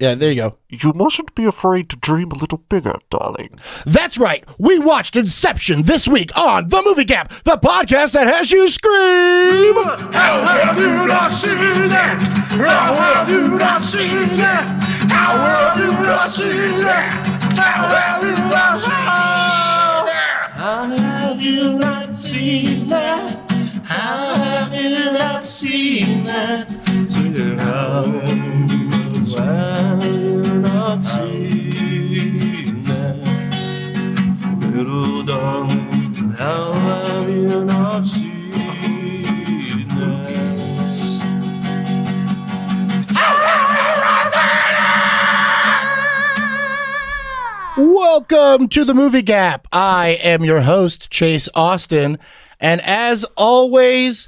Yeah, there you go. You mustn't be afraid to dream a little bigger, darling. That's right. We watched Inception this week on The Movie Gap, the podcast that has you scream. How have you not seen that? How have you not seen that? How have you not seen that? How have you not seen that? How have you not seen that? How have you not seen that? How have you not seen that? Little darling, how have you not seen this? Welcome to The Movie Gap. I am your host, Chase Austin, and as always,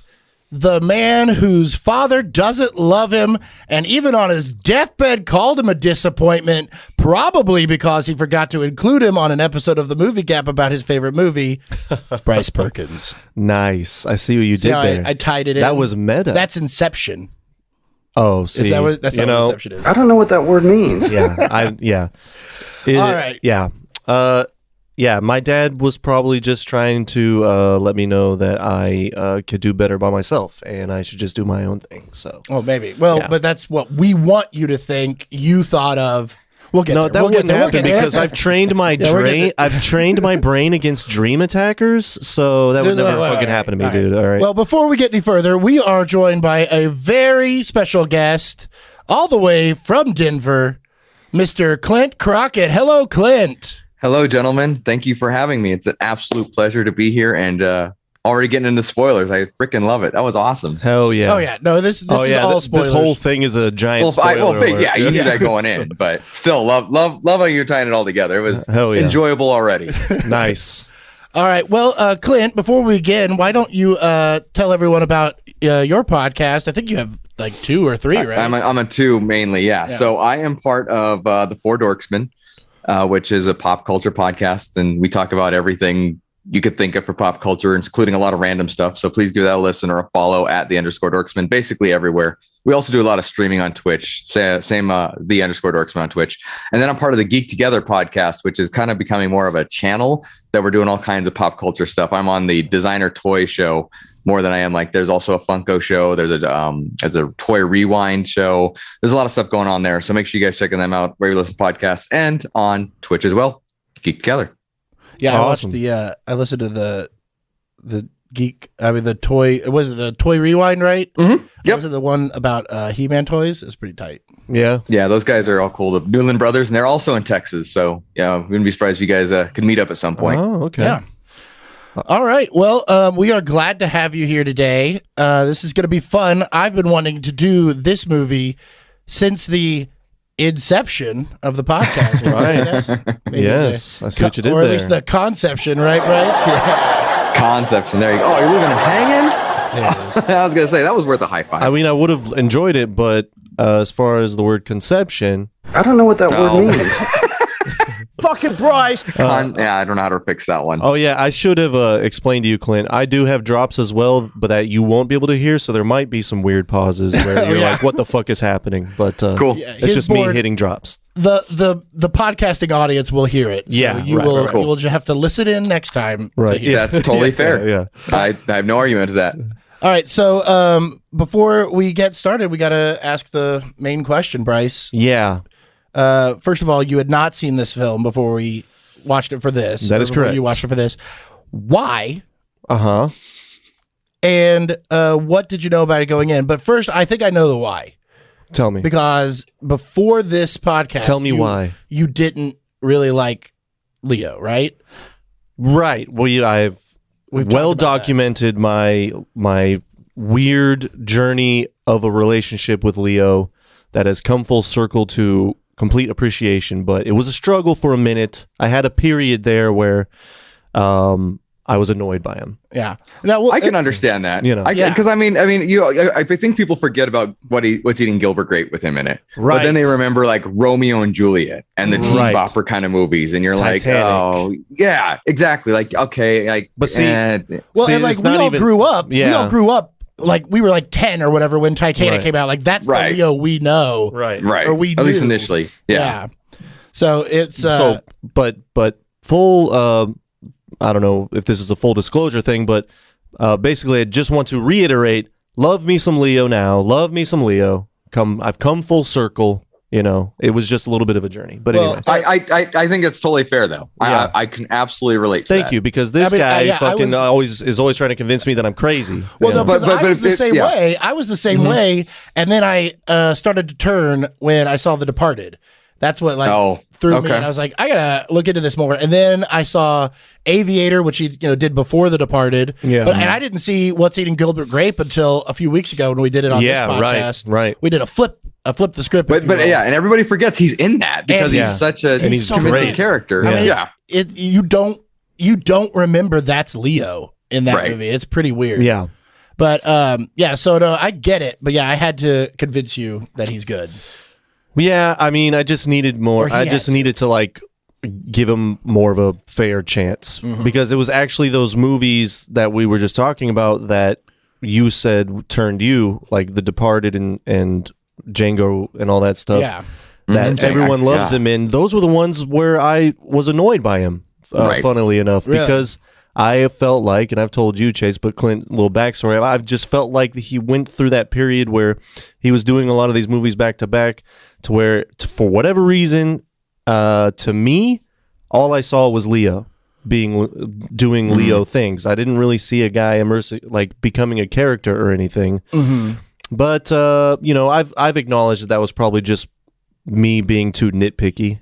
the man whose father doesn't love him and even on his deathbed called him a disappointment, probably because he forgot to include him on an episode of The Movie Gap about his favorite movie, Bryce Perkins. Nice. I see what you did there. I tied it in. That was meta. That's Inception. Oh, see. That's not what Inception is. I don't know what that word means. Yeah. All right. Yeah. Yeah, my dad was probably just trying to let me know that I could do better by myself and I should just do my own thing. So, oh, maybe. Well, yeah. But that's what we want you to think you thought of. We'll get no, there. that We'll wouldn't get there. happen because I've trained my I've trained my brain against dream attackers, so that would never fucking happen to me, dude. All right. Well, before we get any further, we are joined by a very special guest, all the way from Denver, Mr. Clint Crockett. Hello, Clint. Hello, gentlemen. Thank you for having me. It's an absolute pleasure to be here and already getting into spoilers. I freaking love it. That was awesome. Hell yeah. Oh, yeah. No, this is all spoilers. This whole thing is a giant spoiler alert. Yeah, you knew that going in, but still love how you're tying it all together. It was enjoyable already. Nice. All right. Well, Clint, before we begin, why don't you tell everyone about your podcast? I think you have like 2 or 3, right? I'm a 2 mainly, yeah. So I am part of the 4 Dorksmen, which is a pop culture podcast, and we talk about everything you could think of for pop culture, including a lot of random stuff. So please give that a listen or a follow at @the_Dorksmen, basically everywhere. We also do a lot of streaming on Twitch, same @the_Dorksmen on Twitch. And then I'm part of the Geek Together podcast, which is kind of becoming more of a channel that we're doing all kinds of pop culture stuff. I'm on the designer toy show more than I am. Like, there's also a Funko show. There's a toy rewind show. There's a lot of stuff going on there. So make sure you guys checking them out where you listen to podcasts and on Twitch as well. Geek Together. Yeah, awesome. I listened to the toy. Was it the toy rewind, right? Mm-hmm. Yep. Was it the one about He-Man toys? It's pretty tight. Yeah. Those guys are all cool. The Nolan brothers, and they're also in Texas. So yeah, we wouldn't be surprised if you guys could meet up at some point. Oh, okay. Yeah. All right. Well, we are glad to have you here today. This is going to be fun. I've been wanting to do this movie since the Inception of the podcast. Right. Yes. I see what you did or at there. least the conception, right, Bryce? Yeah. Conception. There you go. Oh, you're leaving him hanging? There it is. I was going to say, that was worth a high five. I mean, I would have enjoyed it, but as far as the word conception, I don't know what that word means. Fucking Bryce. I don't know how to fix that one. oh yeah, I should have explained to you, Clint. I do have drops as well, but that you won't be able to hear, so there might be some weird pauses where you're like, "What the fuck is happening?" But cool. Yeah, it's just me hitting drops. The podcasting audience will hear it. So Yeah, you right, will right. you will just have to listen in next time. Right. to hear it. That's totally fair. Yeah. I have no argument to that. All right. So before we get started, we got to ask the main question, Bryce. Yeah. First of all, you had not seen this film before we watched it for this. That is before correct. You watched it for this. Why? Uh-huh. And what did you know about it going in? But first, I think I know the why. Tell me. Because before this podcast, Tell me why. You didn't really like Leo, right? Right. Well, I've We've talked well about documented my weird journey of a relationship with Leo that has come full circle to complete appreciation, but it was a struggle for a minute. I had a period there where I was annoyed by him. Yeah. Now, well, I can understand that, you know. because I think people forget about what's eating Gilbert Grape with him in it, Right. But then they remember like Romeo and Juliet and the teen Right. bopper kind of movies, and you're Titanic. like, oh yeah, exactly. Like, okay, like, But see, well, See, and like it's we not all even- grew up. We Yeah. all grew up like we were like 10 or whatever when Titanic Right. came out. Like that's Right. the Leo we know. Right. Right. Or we At least knew. initially. Yeah. So it's So, but full. I don't know if this is a full disclosure thing, but basically, I just want to reiterate: love me some Leo now. Love me some Leo. I've come full circle. You know, it was just a little bit of a journey, but Well, anyway. I think it's totally fair though. Yeah. I can absolutely relate to Thank that. you, because this I mean, guy yeah, I fucking was- is always trying to convince me that I'm crazy. well, you no, know? because I was the it- same yeah. way. I was the same way, and then I started to turn when I saw The Departed. That's what threw me, okay. and I was like, I gotta look into this more. And then I saw Aviator, which he did before The Departed. Yeah. and I didn't see What's Eating Gilbert Grape until a few weeks ago when we did it on this Yeah, right, podcast. right. We did a flip the script. But if you will. yeah, and everybody forgets he's in that because And- he's Yeah. such a And he's so convincing great. character. I mean, yeah. you don't remember that's Leo in that Right. movie. It's pretty weird. Yeah. But yeah, so no, I get it. But yeah, I had to convince you that he's good. Yeah, I mean, I just needed more. Or he I had just to. needed to like give him more of a fair chance Mm-hmm. because it was actually those movies that we were just talking about that you said turned you, like The Departed and Django and all that stuff. Yeah. That Mhm. everyone loves Yeah. him in. Those were the ones where I was annoyed by him, Right. funnily enough, Really? because I felt like, and I've told you, Chase, but Clint, little backstory, I've just felt like he went through that period where he was doing a lot of these movies back to back to where, for whatever reason, to me, all I saw was Leo doing Leo things. I didn't really see a guy like becoming a character or anything. But I've acknowledged that was probably just me being too nitpicky,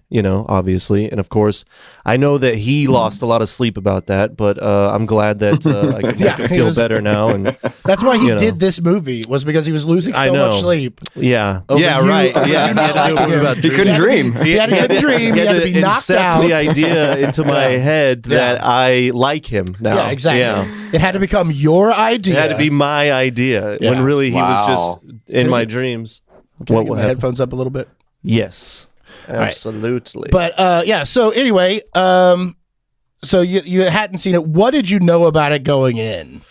obviously. And of course, I know that he lost a lot of sleep about that, but I'm glad that I can he feel was- better now. And That's why he You know. did this movie, was because he was losing I so know. much sleep. yeah, Over yeah, you- right, over yeah. you not He had to do a liking movie him. about He couldn't dream. He had a good dream. He had to be knocked incept out. the idea into my Yeah. head that I like him now. Yeah, exactly. Yeah. It had to become your idea. It had to be my idea Yeah. when really he was Wow. just in my dreams. Can I What get will my happen? headphones up a little bit? Yes, right. absolutely. But yeah, so anyway, so you hadn't seen it. What did you know about it going in?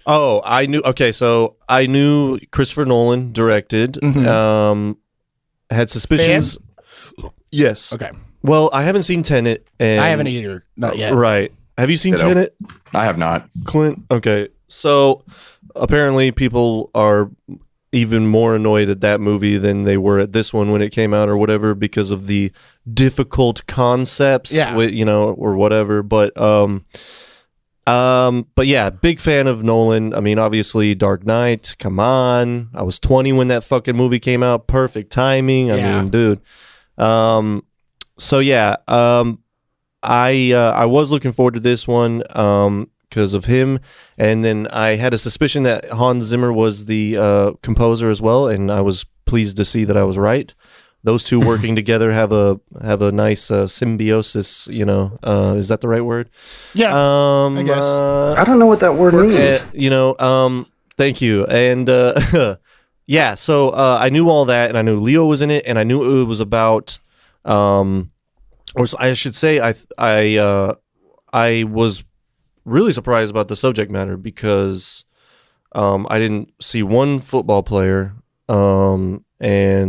Oh, I knew. Okay, so I knew Christopher Nolan directed. Had suspicions. Yes. Okay. Well, I haven't seen Tenet. And I haven't either. Not yet. Right. Have you seen Ditto. Tenet, I have not. Clint? Okay. So apparently, people are even more annoyed at that movie than they were at this one when it came out, or whatever, because of the difficult concepts. Yeah. Or whatever. But yeah, big fan of Nolan. I mean, obviously, Dark Knight. Come on, I was 20 when that fucking movie came out. Perfect timing. I Yeah. mean, dude. So yeah, I was looking forward to this one because of him, and then I had a suspicion that Hans Zimmer was the composer as well, and I was pleased to see that I was right. Those two working together have a nice symbiosis. Is that the right word? Yeah. I guess. I don't know what that word means. Thank you. And yeah, so I knew all that, and I knew Leo was in it, and I knew it was about, or I should say, I was really surprised about the subject matter because I didn't see one football player, and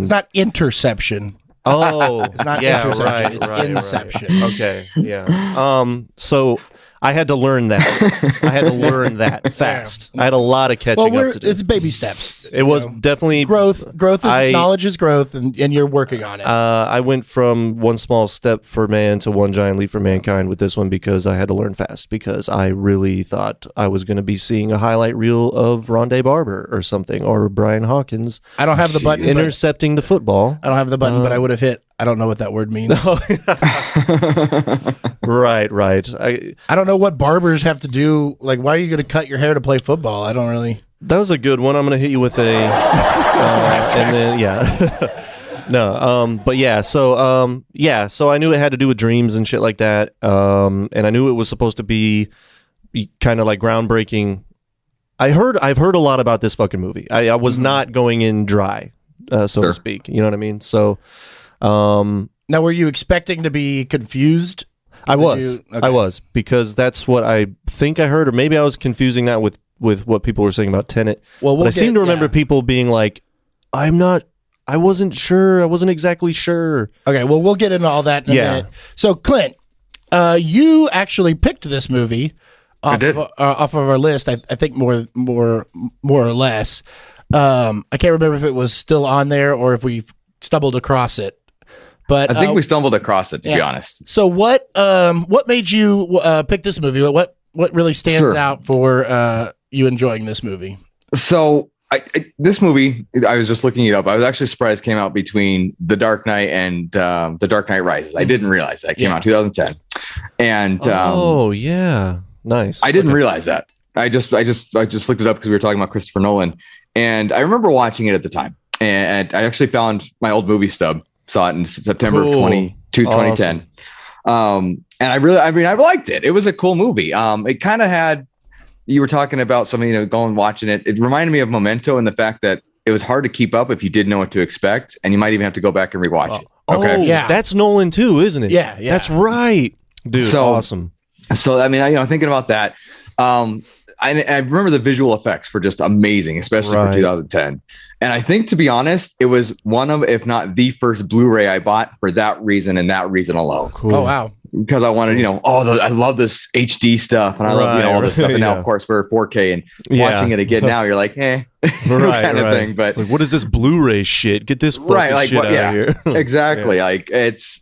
It's not Interception. oh, It's not yeah, Interception. right, It's right, Inception. right. Okay, yeah. So I had to learn that. I had to learn that fast. I had a lot of catching Well, up to do. it's baby steps. It was definitely Growth is I- knowledge is growth, and you're working on it. I went from one small step for man to one giant leap for mankind with this one because I had to learn fast because I really thought I was going to be seeing a highlight reel of Rondé Barber or something or Brian Hawkins I don't have the button. but- intercepting the football. I don't have the button, but I would have hit. I don't know what that word means. Right. I don't know what barbers have to do. Like, why are you going to cut your hair to play football? I don't really. That was a good one. I'm going to hit you with a, and then yeah. No, but yeah, so I knew it had to do with dreams and shit like that, and I knew it was supposed to be kind of like groundbreaking. I've heard a lot about this fucking movie. I was not going in dry, so Sure. to speak. You know what I mean? So, Now, were you expecting to be confused? I was, you- okay. because that's what I think I heard, or maybe I was confusing that with with what people were saying about Tenet. Well, but I seem to remember people being like, I wasn't sure. I wasn't exactly sure. Okay, well, we'll get into all that in a minute. So, Clint, you actually picked this movie off of our list. I think more or less. I can't remember if it was still on there or if we stumbled across it. But I think we stumbled across it, to be honest. So, what made you pick this movie? What really stands out for you enjoying this movie? So, this movie, I was just looking it up. I was actually surprised it came out between The Dark Knight and The Dark Knight Rises. I didn't realize that. It came out in 2010. And nice. I didn't realize that. I just looked it up because we were talking about Christopher Nolan. And I remember watching it at the time. And I actually found my old movie stub. Saw it in September of 2010. And I liked it. It was a cool movie. It kind of had, you were talking about something, going watching it. It reminded me of Memento and the fact that it was hard to keep up if you didn't know what to expect. And you might even have to go back and rewatch it. Okay. Oh, yeah. That's Nolan too, isn't it? Yeah. That's right. Dude, awesome. So, thinking about that, I remember the visual effects were just amazing, especially for 2010. And I think, to be honest, it was one of, if not the first Blu-ray I bought for that reason and that reason alone. Cool. Oh, wow. Because I wanted, I love this HD stuff and I love, all this stuff. And now, of course, we're 4K and watching it again now, you're like, kind of thing. But like, what is this Blu-ray shit? Get this fucking shit out of here. Exactly. Like it's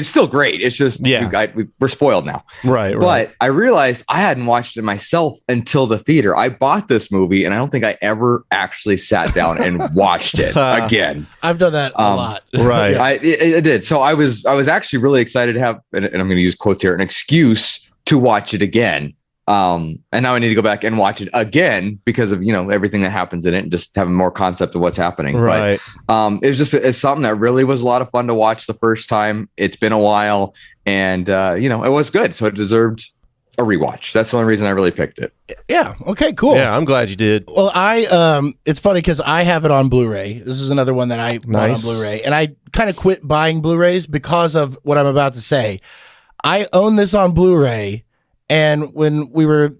still great. It's just we're spoiled now. Right. But I realized I hadn't watched it myself until the theater. I bought this movie and I don't think I ever actually sat down and watched it again. I've done that a lot. Right. I did. So I was actually really excited to have, and I'm going to use quotes here, an excuse to watch it again. And now I need to go back and watch it again because of, everything that happens in it and just having more concept of what's happening. Right. But it's something that really was a lot of fun to watch the first time. It's been a while and, it was good. So it deserved a rewatch. That's the only reason I really picked it. Yeah. Okay, cool. Yeah, I'm glad you did. Well, it's funny because I have it on Blu-ray. This is another one that I bought on Blu-ray. And I kind of quit buying Blu-rays because of what I'm about to say. I own this on Blu-ray. And when we were,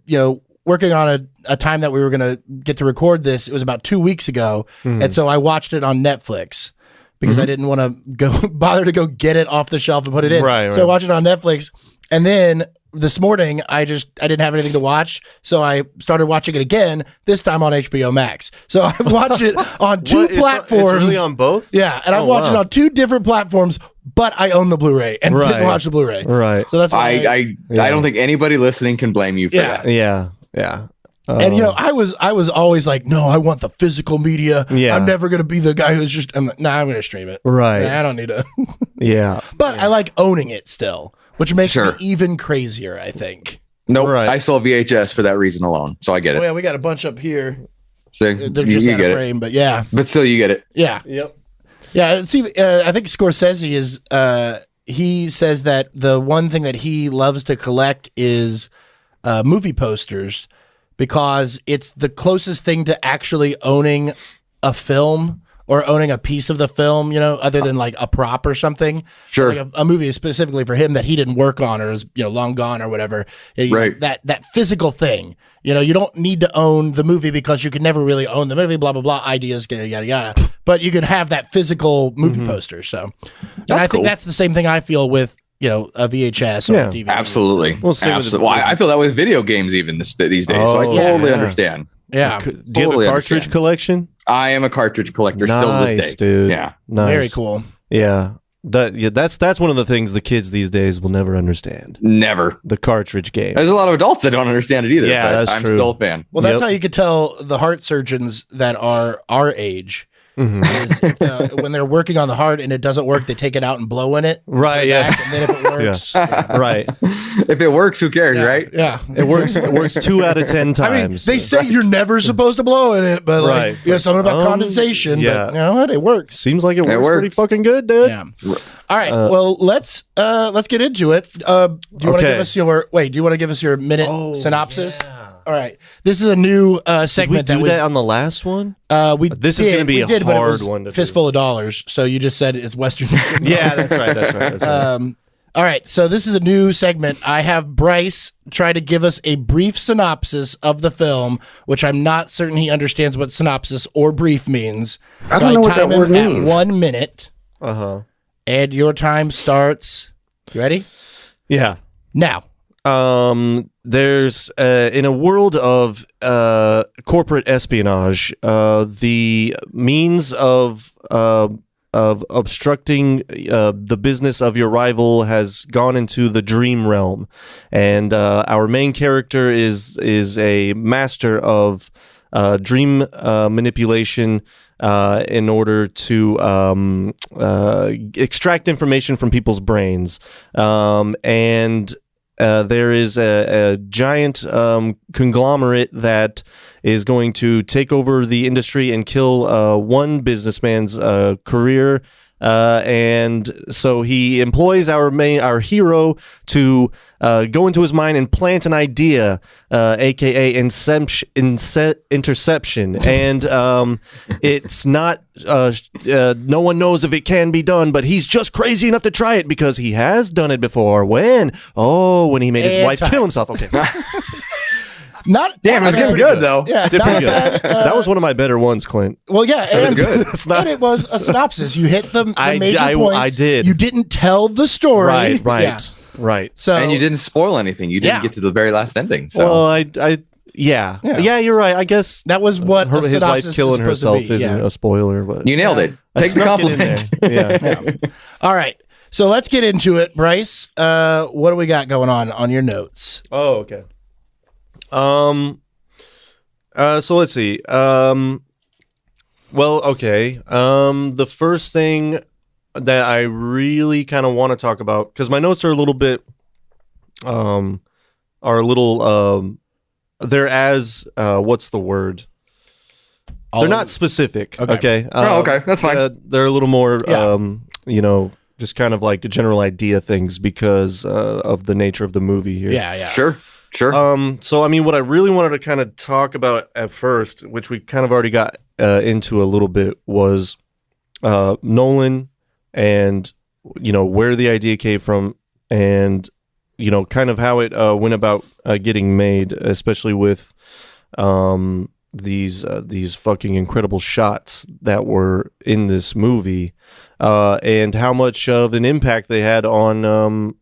working on a time that we were going to get to record this, it was about 2 weeks ago. And so I watched it on Netflix because I didn't want to bother to go get it off the shelf and put it in. So I watched it on Netflix. And then this morning, I didn't have anything to watch. So I started watching it again, this time on HBO Max. So I watched it on two platforms. It's really on both? Yeah. And I watched it on two different platforms, but I own the Blu-ray and didn't watch the Blu-ray. Right. So that's why I don't think anybody listening can blame you for that. Yeah. And I was always like, no, I want the physical media. Yeah. I'm never gonna be the guy who's just. I'm I'm gonna stream it. Right. I don't need to. Yeah. But I like owning it still, which makes me even crazier. I think. Nope. I saw VHS for that reason alone, so I get it. Oh yeah, we got a bunch up here. So they're just out of frame, but yeah. But still, you get it. Yeah. Yep. Yeah. See, I think Scorsese is. He says that the one thing that he loves to collect is movie posters, because it's the closest thing to actually owning a film or owning a piece of the film, other than like a prop or something. Sure. Like a movie specifically for him that he didn't work on or is, long gone or whatever. Right. That physical thing, you don't need to own the movie because you can never really own the movie, blah, blah, blah, ideas, yada, yada, yada. But you can have that physical movie poster. So, and I think that's the same thing I feel with, a VHS or a DVD. Absolutely. Well, I feel that with video games even these days. So I totally understand. Yeah. Do you have a cartridge collection? I am a cartridge collector still to this day. Dude. Yeah. Nice. Very cool. Yeah. That's one of the things the kids these days will never understand. Never. The cartridge game. There's a lot of adults that don't understand it either. Yeah, but that's I'm true. still a fan. Well, that's how you could tell the heart surgeons that are our age. Is if when they're working on the heart and it doesn't work, they take it out and blow in it. Right. Yeah. And then if it works, Right. If it works, who cares, right? Yeah. It works 2 out of 10 times. I mean, they say you're never supposed to blow in it, but like, something about condensation. yeah. But you know what? It works. Seems like it works pretty fucking good, dude. Yeah. All right. Well, let's get into it. Do you want to give us your Do you want to give us your minute synopsis? Yeah. All right. This is a new segment. Did we do that on the last one? This is going to be a hard one to Fistful of Dollars. So you just said it's Western. Yeah, that's right. All right, so this is a new segment. I have Bryce try to give us a brief synopsis of the film, which I'm not certain he understands what synopsis or brief means. I don't know what that word at means. 1 minute, And your time starts. You ready? yeah. Now. There's in a world of corporate espionage, the means of obstructing the business of your rival has gone into the dream realm, and our main character is a master of dream manipulation in order to extract information from people's brains, and there is a giant conglomerate that is going to take over the industry and kill one businessman's career. And so he employs our hero to go into his mind and plant an idea, aka interception. And it's not, no one knows if it can be done, but he's just crazy enough to try it because he has done it before. When he made his wife kill himself. Okay. Damn, it's getting good though. Yeah, Did not pretty good. bad. That was one of my better ones, Clint. Well, yeah, and, good. and it was a synopsis. You hit the major points. I did. You didn't tell the story. Right. So And you didn't spoil anything. You didn't get to the very last ending. So Well, yeah, you're right. I guess that was what the his synopsis wife killing is supposed to herself be. isn't a spoiler, but you nailed it. I Take the snuck it in compliment. there. Yeah. All right. So let's get into it, Bryce. What do we got going on your notes? Oh, okay. So let's see. Well, okay. The first thing that I really kind of want to talk about, because my notes are a little bit, they're as, what's the word? They're not specific. Okay. Okay. That's fine. They're a little more, just kind of like general idea things because of the nature of the movie here. Yeah. Sure. So I mean, what I really wanted to kind of talk about at first, which we kind of already got into a little bit, was Nolan and where the idea came from, and kind of how it went about getting made, especially with these fucking incredible shots that were in this movie, and how much of an impact they had on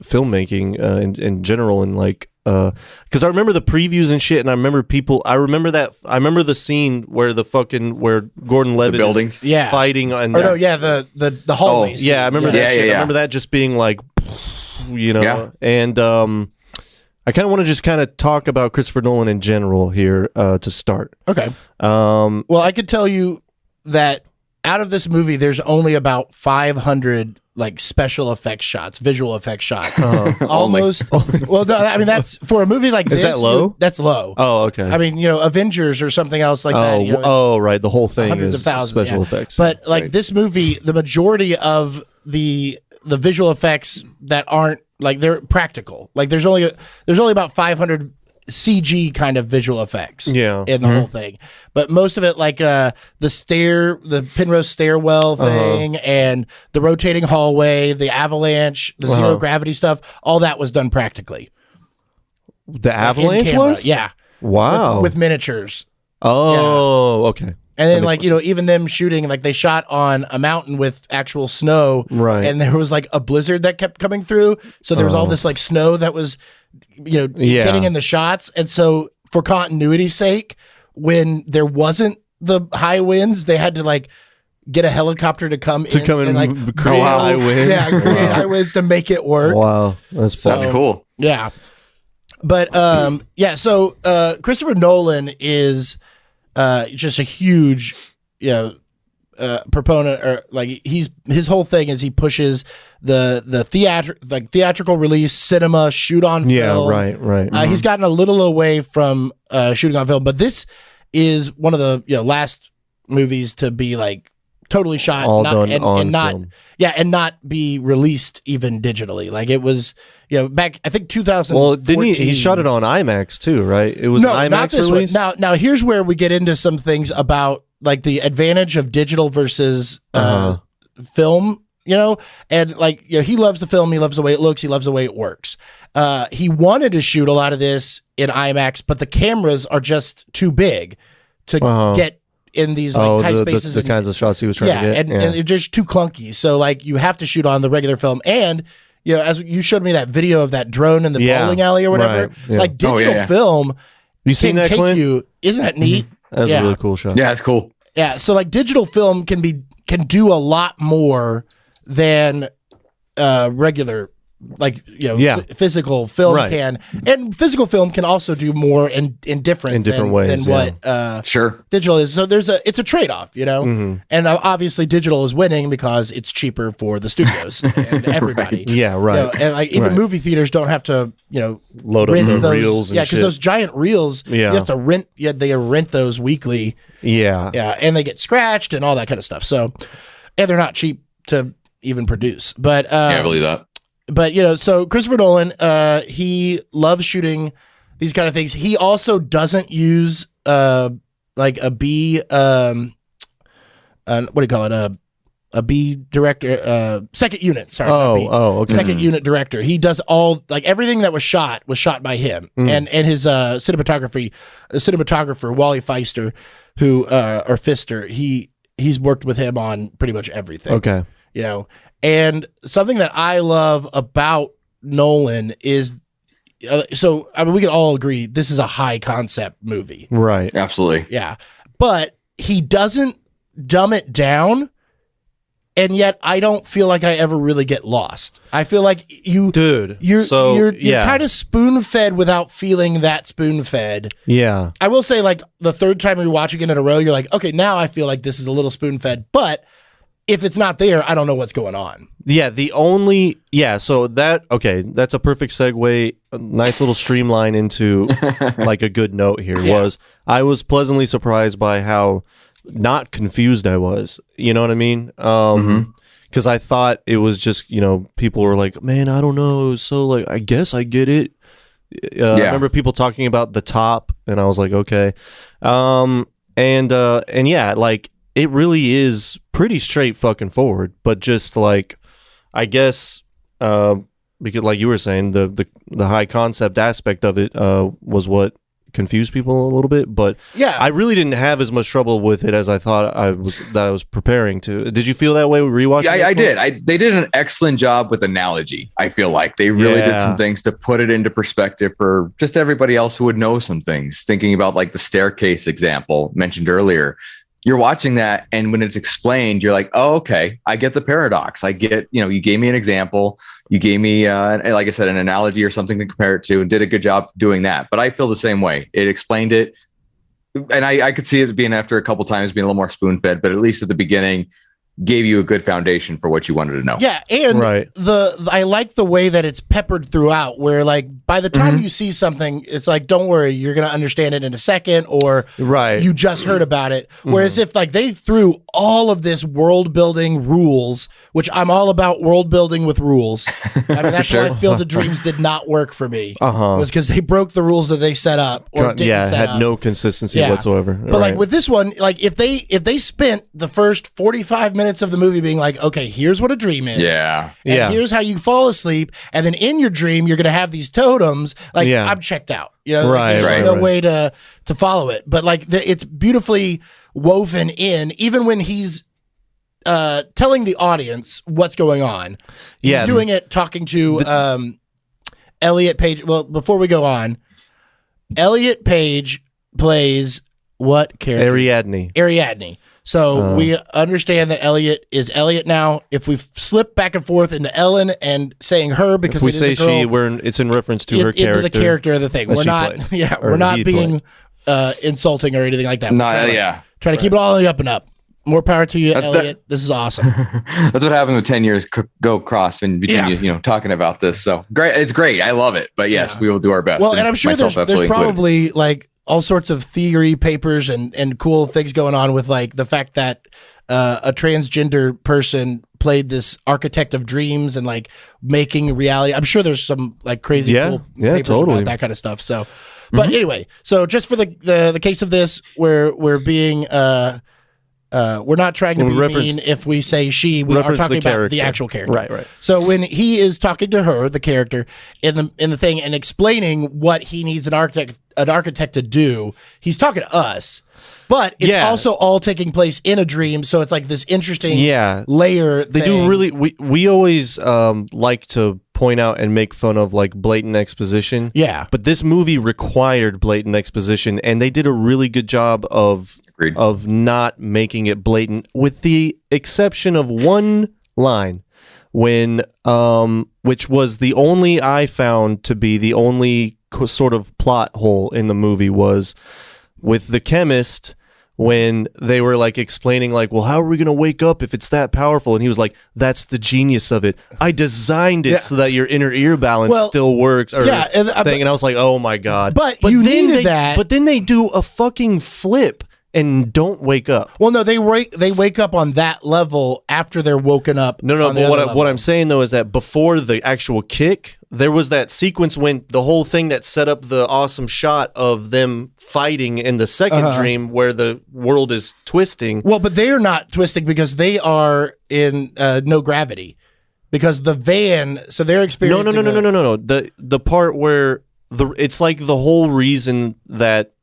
filmmaking in general, and like because I remember the previews and shit, and I remember the scene where where Gordon Levitt buildings? is fighting and the hallways. I remember that shit. Yeah. I remember that just being like, and I kind of want to just kind of talk about Christopher Nolan in general here to start. Okay. Well, I could tell you that out of this movie, there's only about 500 like special effects shots, visual effects shots. Almost. Well, no, I mean, that's for a movie like this. Is that low? That's low. Oh, okay. I mean, Avengers or something else like that. Right. The whole thing hundreds is of thousands, special effects. But like this movie, the majority of the visual effects that aren't like they're practical. Like there's only about 500 CG kind of visual effects in the whole thing, but most of it like the Penrose stairwell thing and the rotating hallway, the avalanche, the zero gravity stuff, all that was done practically. The avalanche was? Yeah. Wow. With miniatures. Oh, okay. And then like, even them shooting, like they shot on a mountain with actual snow. Right. And there was like a blizzard that kept coming through. So there was all this like snow that was, getting in the shots. And so for continuity's sake, when there wasn't the high winds, they had to like get a helicopter to come in and like create high winds. Yeah, create high winds to make it work. Wow. That's cool. Yeah. But so Christopher Nolan is just a huge, proponent, or like his whole thing is he pushes the theatrical release, cinema, shoot on film. Yeah, right. He's gotten a little away from shooting on film, but this is one of the last movies to be like totally shot and not be released even digitally. Like it was, back I think 2014. Well, didn't he shot it on IMAX too, right? It was an IMAX not this release. one. Now here's where we get into some things about like the advantage of digital versus film you know, and like, you know, he loves the film. He loves the way it looks. He loves the way it works. He wanted to shoot a lot of this in IMAX, but the cameras are just too big to get in these like tight spaces. The kinds of shots he was trying to get. And they're just too clunky. So like you have to shoot on the regular film. And, you know, as you showed me that video of that drone in the bowling alley or whatever, like digital film. You seen that, Clint? Isn't that neat? That's a really cool shot. Yeah, it's cool. Yeah, so like digital film can do a lot more than regular, like, you know, physical film can, and physical film can also do more in different ways than what digital is. So it's a trade-off, you know, and obviously digital is winning because it's cheaper for the studios and everybody. Yeah, right. You know, and like even movie theaters don't have to, you know, load up the reels. Yeah, because those giant reels, you have to rent. Yeah, they rent those weekly. Yeah, and they get scratched and all that kind of stuff. So, and they're not cheap to even produce. But I believe that. But, you know, so Christopher Nolan, he loves shooting these kind of things. He also doesn't use like a B, what do you call it? A B director, second unit. Sorry. Okay. Second unit director. He does all, like everything that was shot by him. And his cinematographer, Wally Feister, or Pfister, he's worked with him on pretty much everything. Okay. You know, and something that I love about Nolan is, so I mean, we can all agree this is a high concept movie, right? Absolutely, yeah. But he doesn't dumb it down, and yet I don't feel like I ever really get lost. I feel like you're kind of spoon fed without feeling that spoon fed. Yeah, I will say, like the third time you're watching it in a row, you're like, okay, now I feel like this is a little spoon fed, but if it's not there, I don't know what's going on. Yeah, so that's a perfect segue, a nice little streamline into like a good note here was I was pleasantly surprised by how not confused I was. You know what I mean? Because I thought it was just, you know, people were like, man, I don't know. So like, I guess I get it. I remember people talking about the top and I was like, okay. And yeah, like, it really is pretty straight fucking forward, but just like, I guess, because like you were saying, the high concept aspect of it was what confused people a little bit. But yeah, I really didn't have as much trouble with it as I thought I was preparing to. Did you feel that way rewatching? Yeah, I did. They did an excellent job with analogy. I feel like they really did some things to put it into perspective for just everybody else who would know some things. Thinking about like the staircase example mentioned earlier. You're watching that, and when it's explained, you're like, oh, okay, I get the paradox. I get, you know, you gave me an example. You gave me, like I said, an analogy or something to compare it to, and did a good job doing that. But I feel the same way. It explained it, and I could see it being after a couple times being a little more spoon-fed, but at least at the beginning, gave you a good foundation for what you wanted to know. Yeah, and I like the way that it's peppered throughout, where like by the time you see something, it's like, don't worry, you're gonna understand it in a second, or you just heard about it. Whereas if like they threw all of this world building rules, which I'm all about world building with rules. I mean, that's why Field of Dreams did not work for me. Was because they broke the rules that they set up, or didn't set up. No consistency whatsoever. But like with this one, like if they spent the first 45 minutes of the movie being like, okay, here's what a dream is. And here's how you fall asleep. And then in your dream, you're going to have these totems. Like, I'm checked out. You know, there's no way to follow it. But like, it's beautifully woven in, even when he's telling the audience what's going on. He's doing it talking to Elliot Page. Well, before we go on, Elliot Page plays what character? Ariadne. So we understand that Elliot is Elliot now. If we slip back and forth into Ellen and saying her because if we it is say a girl, it's in reference to her character, into the character of the thing. We're not, we're not being insulting or anything like that. Trying to keep it all on the up and up. More power to you, Elliot. This is awesome. That's what happened when 10 years go cross in between you know, talking about this. So great, it's great. I love it. But yes, we will do our best. Well, and I'm sure there's probably like all sorts of theory papers and cool things going on with like the fact that a transgender person played this architect of dreams and like making reality. I'm sure there's some like crazy cool papers about that kind of stuff. So, but anyway, so just for the case of this, we're being we're not trying to be reference- mean if we say she. We are reference talking the about the character. actual character. Right. So when he is talking to her, the character in the thing, and explaining what he needs an architect to do, he's talking to us. But it's also all taking place in a dream, so it's like this interesting layer. They do really. We always like to point out and make fun of like blatant exposition. Yeah. But this movie required blatant exposition, and they did a really good job of not making it blatant, with the exception of one line when which was the only I found to be the only sort of plot hole in the movie, was with the chemist when they were like explaining like, well, how are we going to wake up if it's that powerful? And he was like, that's the genius of it. I designed it so that your inner ear balance still works. Or and I was like, oh my God. But you needed that. But then they do a fucking flip and don't wake up. Well, no, they wake up on that level after they're woken up. No, but what I'm saying though is that before the actual kick, there was that sequence when the whole thing that set up the awesome shot of them fighting in the second dream where the world is twisting. Well, but they're not twisting because they are in no gravity. Because the van, so they're experiencing... No. The part where it's like the whole reason that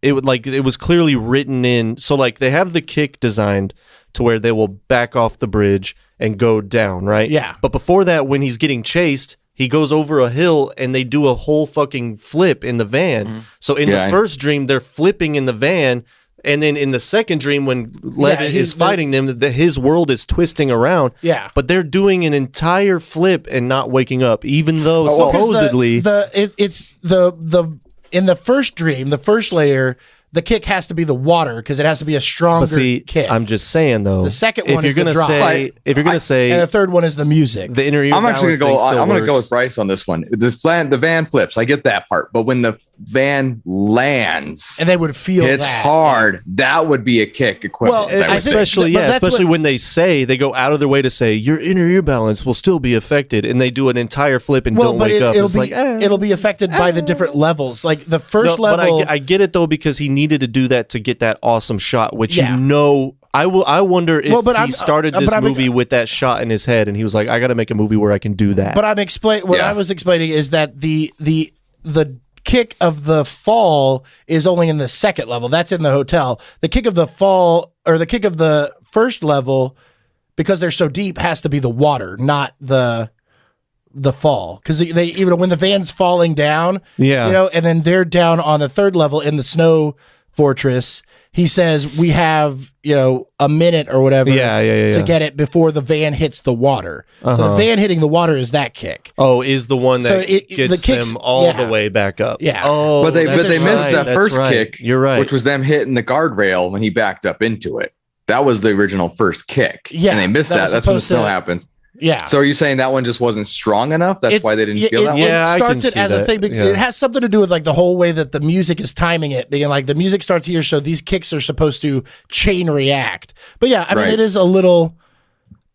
it was clearly written in. So like they have the kick designed to where they will back off the bridge and go down, right? Yeah. But before that, when he's getting chased, he goes over a hill and they do a whole fucking flip in the van. Mm-hmm. So in the first dream, they're flipping in the van. And then in the second dream, when Levitt is fighting them, his world is twisting around. Yeah. But they're doing an entire flip and not waking up, even though supposedly... In the first dream, the first layer, the kick has to be the water because it has to be a stronger kick. I'm just saying though. The second one is the drop. If you're gonna say, and the third one is the music. The inner ear I'm actually gonna go. I'm gonna works. go with Bryce on this one. The van flips. I get that part, but when the van lands and they would feel it's that. hard. That would be a kick equivalent. Well, especially when they go out of their way to say your inner ear balance will still be affected, and they do an entire flip and don't wake up. It'll be affected by the different levels. Like the first level. But I get it though, because he needed to do that to get that awesome shot, which I wonder if he started this movie with that shot in his head, and he was like, I got to make a movie where I can do that. But I was explaining is that the kick of the fall is only in the second level. That's in the hotel. The kick of the fall, or the kick of the first level, because they're so deep, has to be the water, not the fall, because they even when the van's falling down, and then they're down on the third level in the snow fortress. He says we have a minute or whatever to get it before the van hits the water. So the van hitting the water is that kick. Oh, is the one that gets them all the way back up. Yeah. Oh, but they missed that first kick. You're right. Which was them hitting the guardrail when he backed up into it. That was the original first kick. Yeah, and they missed that. That's when the snow happens. Yeah. So are you saying that one just wasn't strong enough? That's why they didn't feel that one? It starts it as a thing. It has something to do with like the whole way that the music is timing it. Being like the music starts here, so these kicks are supposed to chain react. But yeah, I mean, it is a little...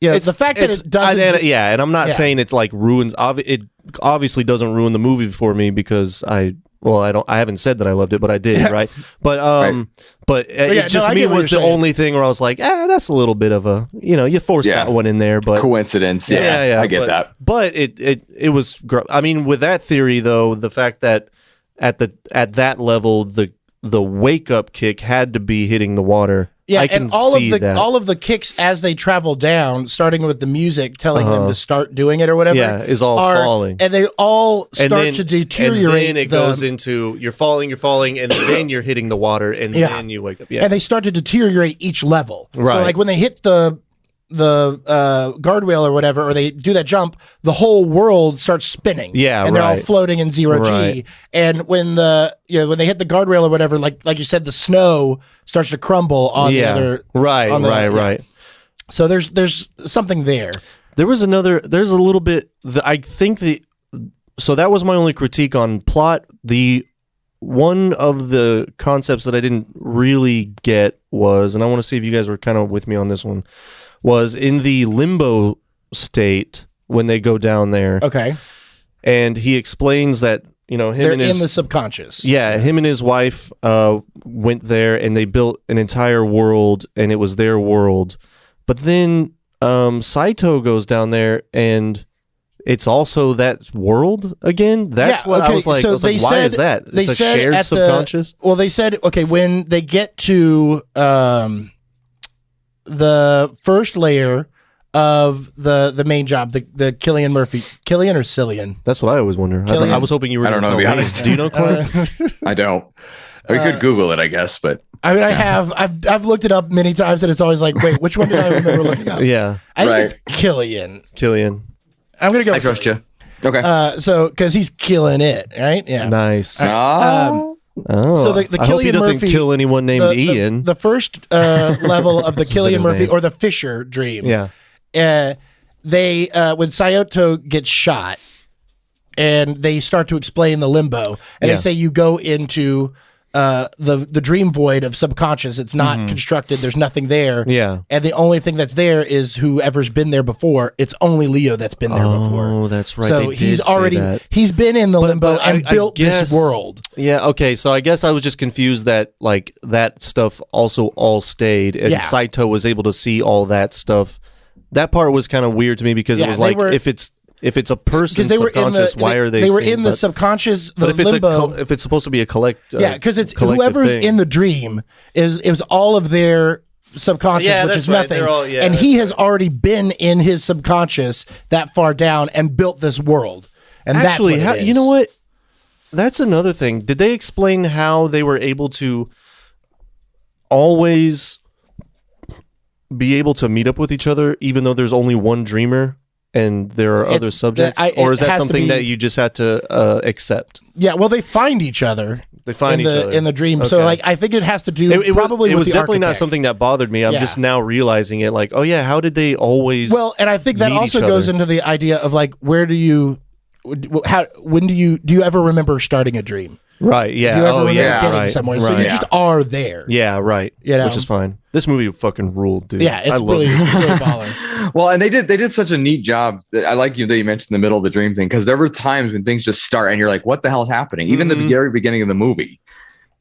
Yeah, the fact that it doesn't... and I'm not saying it's like ruins... It obviously doesn't ruin the movie for me because I haven't said that I loved it, but I did, right? But but it just me was the only thing where I was like, that's a little bit of a, you forced that one in there, but coincidence. Yeah, I get that. But it was. I mean, with that theory though, the fact that at that level, the wake up kick had to be hitting the water. Yeah, I can and all see all of the kicks as they travel down, starting with the music telling them to start doing it or whatever, is all falling, and they all start to deteriorate. And then it goes into you're falling, and then you're hitting the water, and then you wake up. Yeah, and they start to deteriorate each level. Right. So like when they hit the guardrail or whatever, or they do that jump, the whole world starts spinning. Yeah, and they're all floating in 0G. And when when they hit the guardrail or whatever, like you said, the snow starts to crumble on the other. Right. So there's something there. There's a little bit. I think so that was my only critique on plot. The one of the concepts that I didn't really get was, and I want to see if you guys were kind of with me on this one, was in the limbo state when they go down there. Okay. And he explains that they're in the subconscious. Yeah, him and his wife went there and they built an entire world, and it was their world. But then Saito goes down there and it's also that world again. That's what I was like. So why is that? It's a shared subconscious. They said when they get to the first layer of the main job, the Cillian Murphy, Cillian or Cillian? That's what I always wonder. I was hoping you were. I don't know, to be honest. Do you know, Clint? I don't. We could Google it, I guess, but I mean, I've looked it up many times, and it's always like, wait, which one did I remember looking up? Yeah, I think it's Cillian. I'm gonna go. I trust you. Okay. So because he's killing it, right? Yeah. Nice. So the I hope he Cillian doesn't Murphy kill anyone named Ian. The first level of the Cillian Murphy name. or the Fisher dream. Yeah. They when Saito gets shot, and they start to explain the limbo, and they say you go into the dream void of subconscious. It's not constructed. There's nothing there. Yeah. And the only thing that's there is whoever's been there before. It's only Leo that's been there before. Oh, that's right. So he's been in the limbo and built this world. Yeah. Okay. So I guess I was just confused that like that stuff also all stayed, and Saito was able to see all that stuff. That part was kind of weird to me because it was like if it's a person's subconscious, why are they? They were in the subconscious, the but if limbo. if it's supposed to be a because it's whoever's in the dream is all of their subconscious, which is nothing. And he has already been in his subconscious that far down and built this world. And actually, that's what it is. You know what? That's another thing. Did they explain how they were able to always be able to meet up with each other, even though there's only one dreamer? And there are other subjects, or is that something that you just had to accept? Yeah, well, they find each other. They find each other in the dream. Okay. So, like, I think it has to do. It was definitely not architect. something that bothered me. I'm just now realizing it. Like, oh yeah, how did they always? Well, and I think that also goes into the idea of like, when do you ever remember starting a dream? Right. Yeah. Do you ever remember getting somewhere? So you just are there. Yeah. Right. You know? Which is fine. This movie fucking ruled, dude. Yeah, it's really baller. Well, and they did such a neat job. I like that you mentioned the middle of the dream thing, because there were times when things just start and you're like, what the hell is happening? Even the very beginning of the movie.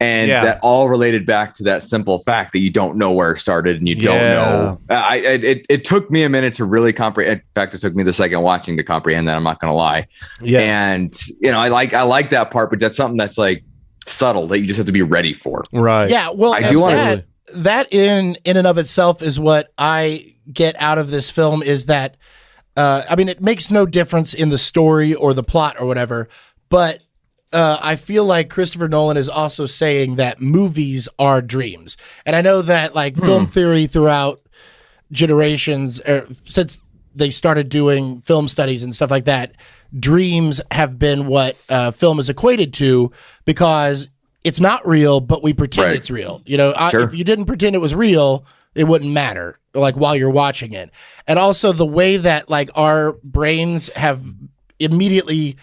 And that all related back to that simple fact that you don't know where it started and you don't know. It took me a minute to really comprehend. In fact, it took me the second watching to comprehend that. I'm not going to lie. Yeah. And I like that part, but that's something that's like subtle that you just have to be ready for. Right. Yeah. Well, I do want that in and of itself is what I get out of this film is that, I mean, it makes no difference in the story or the plot or whatever, but I feel like Christopher Nolan is also saying that movies are dreams. And I know that like film theory throughout generations, since they started doing film studies and stuff like that, dreams have been what film is equated to, because it's not real, but we pretend it's real. If you didn't pretend it was real, it wouldn't matter, like while you're watching it. And also the way that like our brains have immediately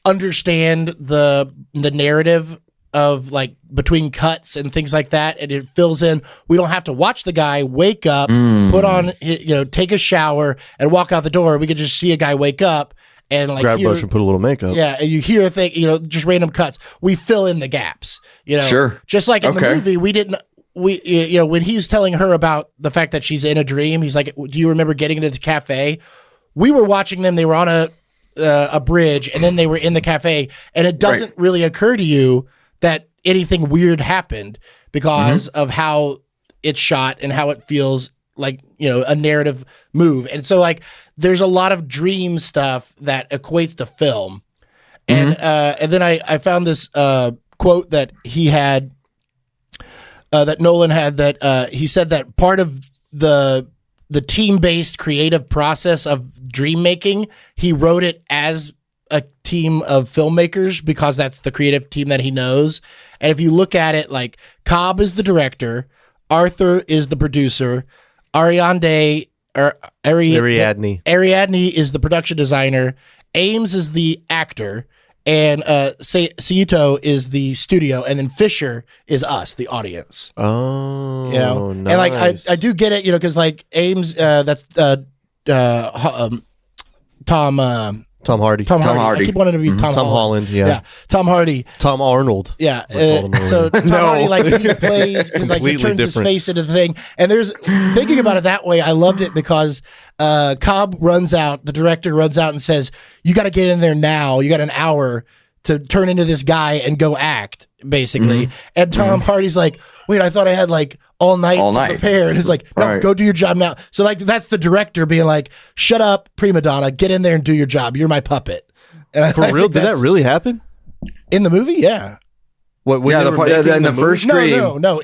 understand the narrative of like between cuts and things like that, and it fills in. We don't have to watch the guy wake up, put on, take a shower and walk out the door. We could just see a guy wake up and like grab brush and put a little makeup. Yeah, and you hear a thing, just random cuts. We fill in the gaps. Sure. Just like in the movie, when he's telling her about the fact that she's in a dream, he's like, "Do you remember getting into the cafe?" We were watching them. They were on a bridge, and then they were in the cafe, and it doesn't really occur to you that anything weird happened because of how it's shot and how it feels like a narrative move. And so like there's a lot of dream stuff that equates to film. And then I found this quote that he had, that Nolan had, that he said that part of the team-based creative process of dream making, he wrote it as a team of filmmakers because that's the creative team that he knows. And if you look at it, like Cobb is the director, Arthur is the producer, Ariadne is the production designer, Ames is the actor, and Saito is the studio, and then Fisher is us, the audience. Oh, nice. And like I do get it, because like Ames, that's Tom Tom Hardy. Tom Hardy. Hardy. I keep wanting to be Tom Holland, yeah. Tom Hardy. Tom Arnold. Yeah. call him So Tom Hardy, like, he plays, because like he Completely turns different. his face into the thing. And there's, thinking about it that way, I loved it because Cobb runs out, the director runs out and says, you got to get in there now. You got an hour to turn into this guy and go act, basically. And Tom Hardy's like, wait, I thought I had like all night to prepare. And he's like, no, go do your job now. So like, that's the director being like, shut up, prima donna, get in there and do your job. You're my puppet. And For real? Did that really happen? In the movie? Yeah. What? when Yeah, they the were part- making in the first No, dream. no.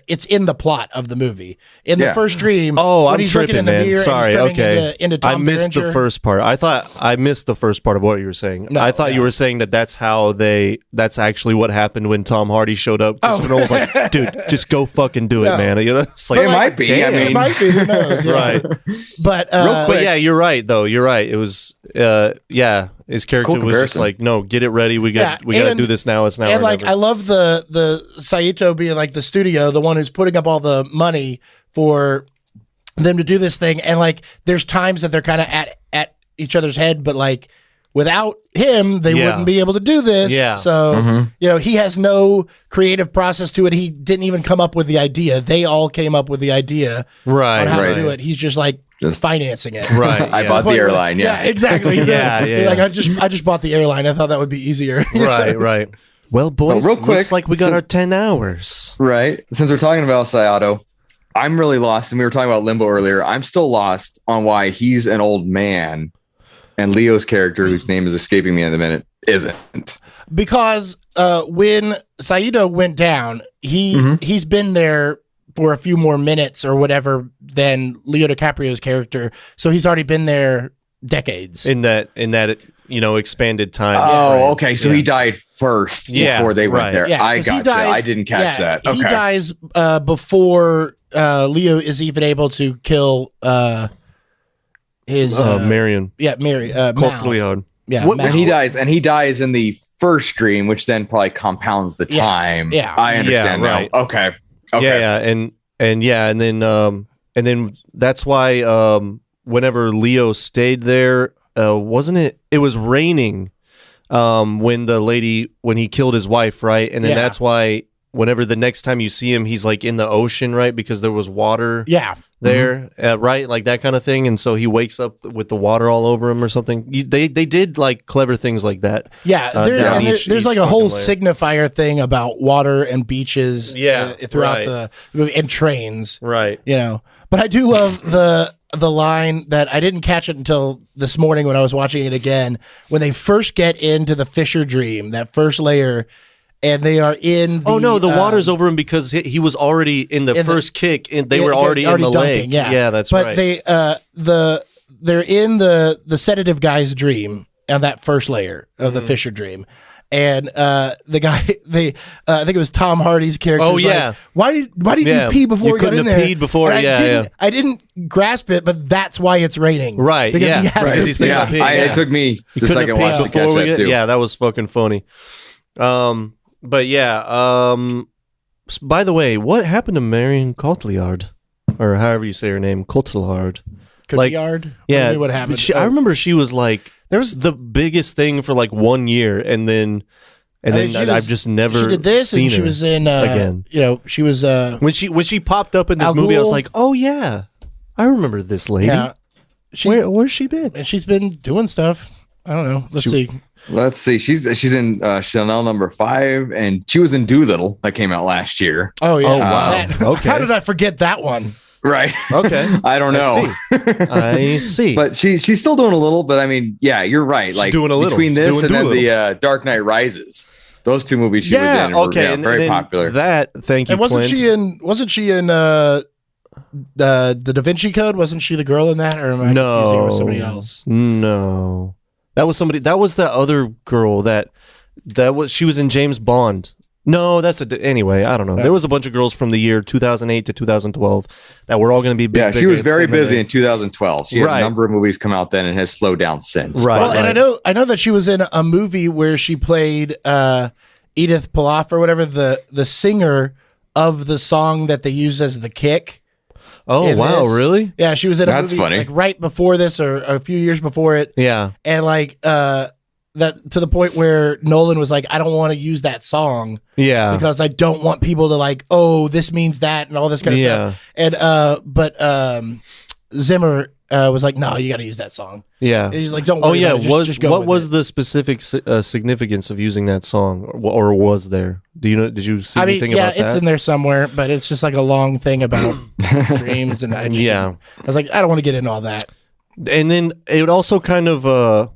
It's in the plot of the movie. In the first dream, Oh, when I'm he's tripping, looking in the man. mirror Sorry. and he's turning Okay. into Tom I missed Berenger. the first part. I missed the first part of what you were saying. No, I thought you yeah. were saying that's actually what happened when Tom Hardy showed up. Oh. When I was like, dude, just go fucking do it, No. man. You know, it's like, It might be. damn. I mean, It might be. Who knows? Yeah. Right. But But yeah, you're right though. You're right. It was his character Cool was just comparison. like, no, get it ready. We got to and- do this now. It's now. and or like never. I love the Saito being like the studio, the one who's putting up all the money for them to do this thing, and like there's times that they're kind of at each other's head, but like without him they Yeah. wouldn't be able to do this. Yeah. So you know, he has no creative process to it. He didn't even come up with the idea. They all came up with the idea right. on how right. to do it. He's just like Just- financing it. Right. I yeah. bought the airline. Yeah, Yeah. exactly. Yeah. Like I just bought the airline. I thought that would be easier. Right. Well, boys, real quick, looks like we got our 10 hours. Right. Since we're talking about Sayato, I'm really lost. And we were talking about Limbo earlier. I'm still lost on why he's an old man and Leo's character, whose name is escaping me in a minute, isn't. Because when Saito went down, he's been there for a few more minutes or whatever than Leo DiCaprio's character. So he's already been there decades. In that expanded time. Oh, okay. So he died first Yeah, before they went right. there. Yeah, I 'cause he got dies- I didn't catch that. Okay. He dies before Leo is even able to kill his Marion. Mary Mal. Cotillard. Yeah, What- Mal. And he dies in the first dream, which then probably compounds the Yeah, time. yeah. I understand Yeah, now. right. Okay. Yeah, and then that's why whenever Leo stayed there, wasn't it? It was raining when he killed his wife, right? And then that's why whenever the next time you see him, he's like in the ocean, right? Because there was water there, right? Like that kind of thing. And so he wakes up with the water all over him or something. They did like clever things like that. Yeah, down and each there's like a whole fucking signifier thing about water and beaches throughout right. the movie, and trains. Right. You know, but I do love the line that I didn't catch it until this morning when I was watching it again, when they first get into the Fisher dream, that first layer, and they are in the the water's over him because he was already in the first kick and they were already in the dunking, lake. Yeah, that's but right. they're in the sedative guy's dream on that first layer of the Fisher dream. And the guy, I think it was Tom Hardy's character. Oh, was yeah. like, why didn't you pee before You we got couldn't in have there? peed before, And I didn't grasp it, but that's why it's raining. Right, Because yeah. he has Right. to He's thinking Yeah. about peeing, It took me You the couldn't second have watch peed to before catch we that get- too. Yeah, that was fucking funny. But yeah, by the way, what happened to Marion Cotillard? Or however you say her name, Cotillard. Cotillard? Yeah. What happened? I remember she was like, there was the biggest thing for like 1 year, and then I've just never She did this, seen and she her was in again. You know, she was When she popped up in this Al movie, I was Ghul. like, oh yeah, I remember this lady. yeah. Where's she been? And she's been doing stuff. I don't know. Let's see. Let's see. She's in Chanel number 5, and she was in Doolittle that came out last year. Oh yeah. Oh, wow. Okay. How did I forget that one? Right. Okay. I don't know. I see. But she's still doing a little. But I mean, yeah, you're right. She's Like doing a little. between She's this doing and then Doolittle. the Dark Knight Rises, those two movies she was in were and very then popular. Thank you, And wasn't Clint. she in the Da Vinci Code? Wasn't she the girl in that, or am I confusing her with somebody else? No, that was somebody. That was the other girl she was in James Bond. No, anyway. I don't know. There was a bunch of girls from the year 2008 to 2012 that were all going to be big. Yeah, big she was hits, very and then busy they- in 2012. She had Right. a number of movies come out then and has slowed down since. Right. Well, and I know that she was in a movie where she played Edith Piaf or whatever, the singer of the song that they use as the kick. Oh, wow, really? Yeah, she was in a That's movie funny. like right before this or a few years before it. Yeah. And like that to the point where Nolan was like, I don't want to use that song Yeah. because I don't want people to like, oh, this means that and all this kind of stuff. And but Zimmer was like, no, you got to use that song. Yeah. And he's like, don't worry. Oh yeah, about it. Just go what with was it. the specific significance of using that song, or was there? Do you know? Did you see anything about that? it's in there somewhere, but it's just like a long thing about dreams and I was like, I don't want to get into all that. And then it also kind of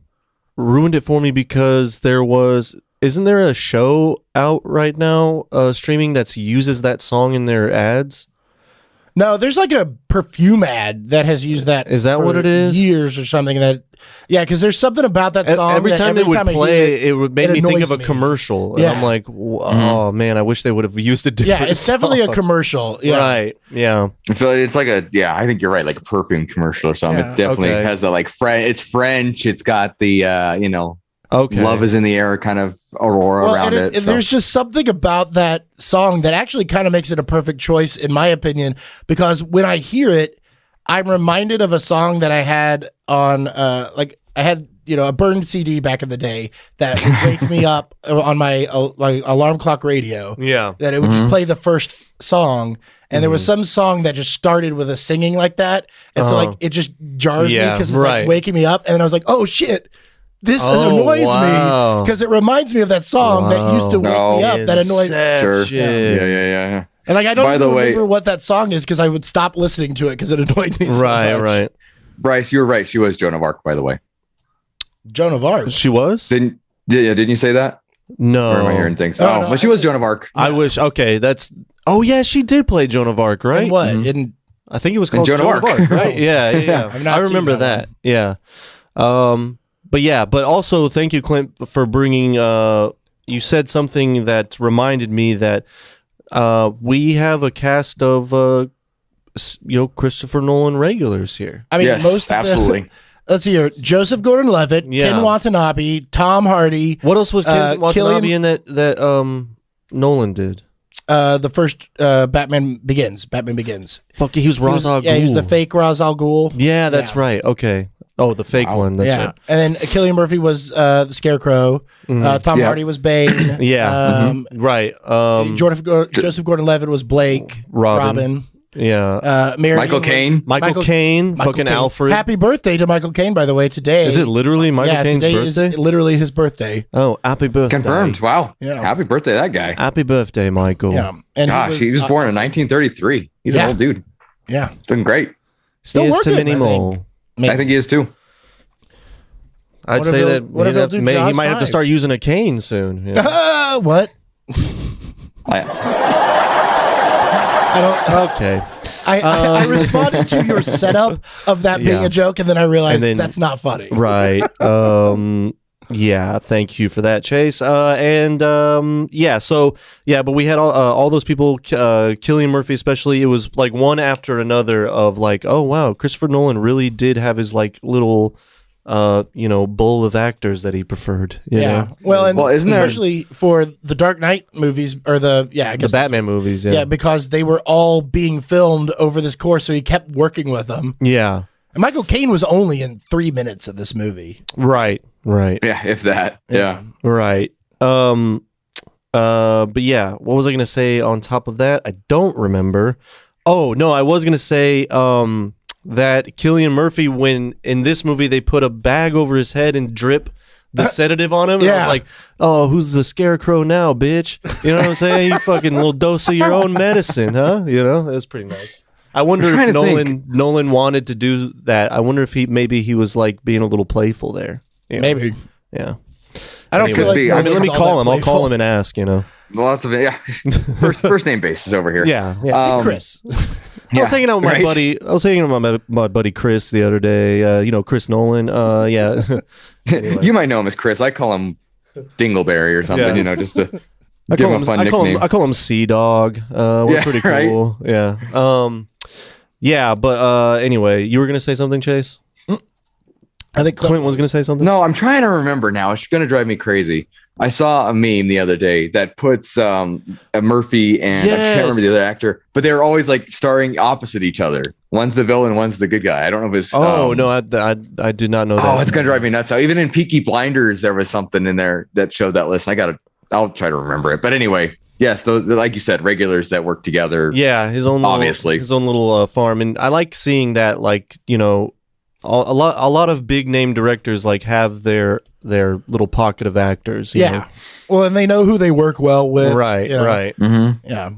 ruined it for me because isn't there a show out right now streaming that uses that song in their ads? No, there's like a perfume ad that has used that. Is that for what it is? Years or something that, yeah, because there's something about that song. Every time they would play it, would make me think annoys of a commercial. And Yeah. I'm like, oh man, I wish they would have used a different. Yeah, it's definitely a song. commercial. Yeah. Right. Yeah. So it's like I think you're right, like a perfume commercial or something. Yeah. It definitely Okay. has the like it's French. It's got the Okay. love is in the air kind of aurora Well, around and it. and there's just something about that song that actually kind of makes it a perfect choice, in my opinion, because when I hear it, I'm reminded of a song that I had on, I had, a burned CD back in the day that would wake me up on my like alarm clock radio. Yeah. That it would just play the first song. And there was some song that just started with a singing like that. And so like it just jars me Yeah, because it's right. like waking me up. And then I was like, oh shit. This Oh, annoys wow. me because it reminds me of that song that used to wake me up. That annoys me. Sure. Inception. Yeah. And like I don't By even the way- remember what that song is because I would stop listening to it because it annoyed me so Right. much. Right. Bryce, you were right. She was Joan of Arc, by the way. Joan of Arc. She was. Didn't you say that? No. Or am I hearing things? No, But she was Joan of Arc. I wish. Okay, that's. Oh yeah, she did play Joan of Arc, right? And what? In I think it was called Joan of Arc. Right. Yeah. I've not I seen remember that that. one. Yeah. But also thank you, Clint, for bringing. You said something that reminded me that we have a cast of Christopher Nolan regulars here. I mean, Yes, most of absolutely. Let's see here: Joseph Gordon-Levitt, Yeah. Ken Watanabe, Tom Hardy. What else was Ken Watanabe Cillian- in that Nolan did? The first Batman Begins. Fuck, he was Ra's al Ghul. Yeah, he was the fake Ra's al Ghul. Yeah, that's right. Okay. Oh, the fake one. That's yeah, right. and then Cillian Murphy was the Scarecrow. Tom Yeah. Hardy was Bane. Yeah. Right. Joseph Gordon-Levitt was Blake. Robin. Yeah. Mary Michael Caine. Michael Caine. Michael Fucking Caine. Alfred. Happy birthday to Michael Caine, by the way, today. Is it literally Michael Caine's today birthday? is literally his birthday. Oh, happy birthday. Confirmed. Wow. Yeah. Happy birthday, that guy. Happy birthday, Michael. Yeah, and Gosh, he was born in 1933. He's yeah. an old dude. Yeah, It's been great. still Here's working. to many I think. more. I think he is too. I'd What if say he'll- that what if he'll do he Jaws might have to 5? start using a cane soon. Yeah. What? I- I don't. Okay. I responded to your setup of that being Yeah. a joke, and then I realized And then- that's not funny. Right. Yeah, thank you for that, Chase. But we had all those people, Cillian Murphy especially. It was like one after another of like, oh wow, Christopher Nolan really did have his like little bowl of actors that he preferred. You Yeah. know? Well, and Well, isn't there- especially for the Dark Knight movies or I The guess Batman movies, yeah. yeah, because they were all being filmed over this course, so he kept working with them. Yeah. And Michael Caine was only in 3 minutes of this movie. Right. yeah, if that. Yeah. Right. But yeah, what was I gonna say on top of that? I don't remember. Oh no, I was gonna say that Cillian Murphy, when in this movie they put a bag over his head and drip the sedative on him. And I Yeah. was like, oh, who's the Scarecrow now, bitch? You know what I'm saying? You fucking little dose of your own medicine, huh? You know, it was pretty nice. I wonder I'm trying if to think. Nolan wanted to do that. I wonder if maybe he was like being a little playful there. You know? Maybe. Yeah. I don't Anyway, feel like I mean, let me Nolan's all call that him. I'll call playful. him and ask, you know. Lots of it. Yeah. First name basis over here. Yeah. Hey, Chris. I was hanging out with my right? buddy. I was hanging out with my buddy Chris the other day. Chris Nolan. Yeah. Anyway. You might know him as Chris. I call him Dingleberry or something, Yeah. just to I give call him a fun I nickname. call him Sea Dog. We're Yeah, pretty right? cool. Yeah. Yeah. But anyway, you were gonna say something, Chase? I think Clint was gonna say something. No, I'm trying to remember now. It's going to drive me crazy. I saw a meme the other day that puts a Murphy and I can't remember the Yes. other actor, but they were always like starring opposite each other. One's the villain, one's the good guy. I don't know if it's. Oh no, I did not know that. Oh, it's gonna drive me nuts. So even in Peaky Blinders, there was something in there that showed that list. I'll try to remember it. But anyway, yes, those, like you said, regulars that work together. Yeah, his own little farm, and I like seeing that. Like, you know, a lot of big name directors like have their little pocket of actors. You know? Well, and they know who they work well with. Right, you know? right. Mm-hmm. Yeah.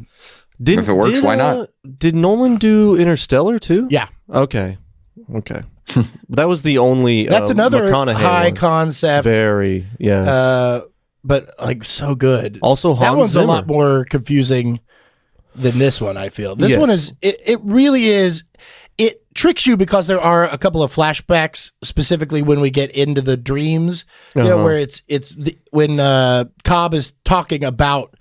If it works, why not? Did Nolan do Interstellar too? Yeah. Okay. That was the only. That's another McConaughey high one. concept. Very, yes. But like so good. Also, that one's Zimmer. a lot more confusing than this one. I feel this Yes. one is. It really is. It tricks you because there are a couple of flashbacks, specifically when we get into the dreams. You know, where when Cobb is talking about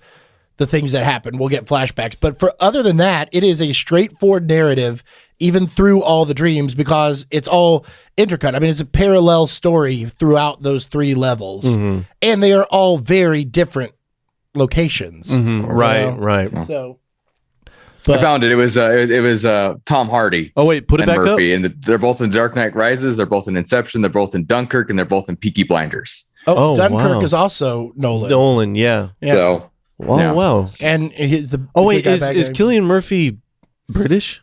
the things that happen. We'll get flashbacks, but other than that, it is a straightforward narrative, even through all the dreams, because it's all intercut. I mean, it's a parallel story throughout those 3 levels, and they are all very different locations. Right. So, I found it. It was Tom Hardy. Oh wait, put it and back Murphy, up. and they're both in Dark Knight Rises. They're both in Inception. They're both in Dunkirk, and they're both in Peaky Blinders. Oh, Dunkirk wow. is also Nolan. Nolan, yeah. So, Wow, yeah. wow. And the Oh wait, good guy, bad is guy. Cillian Murphy British,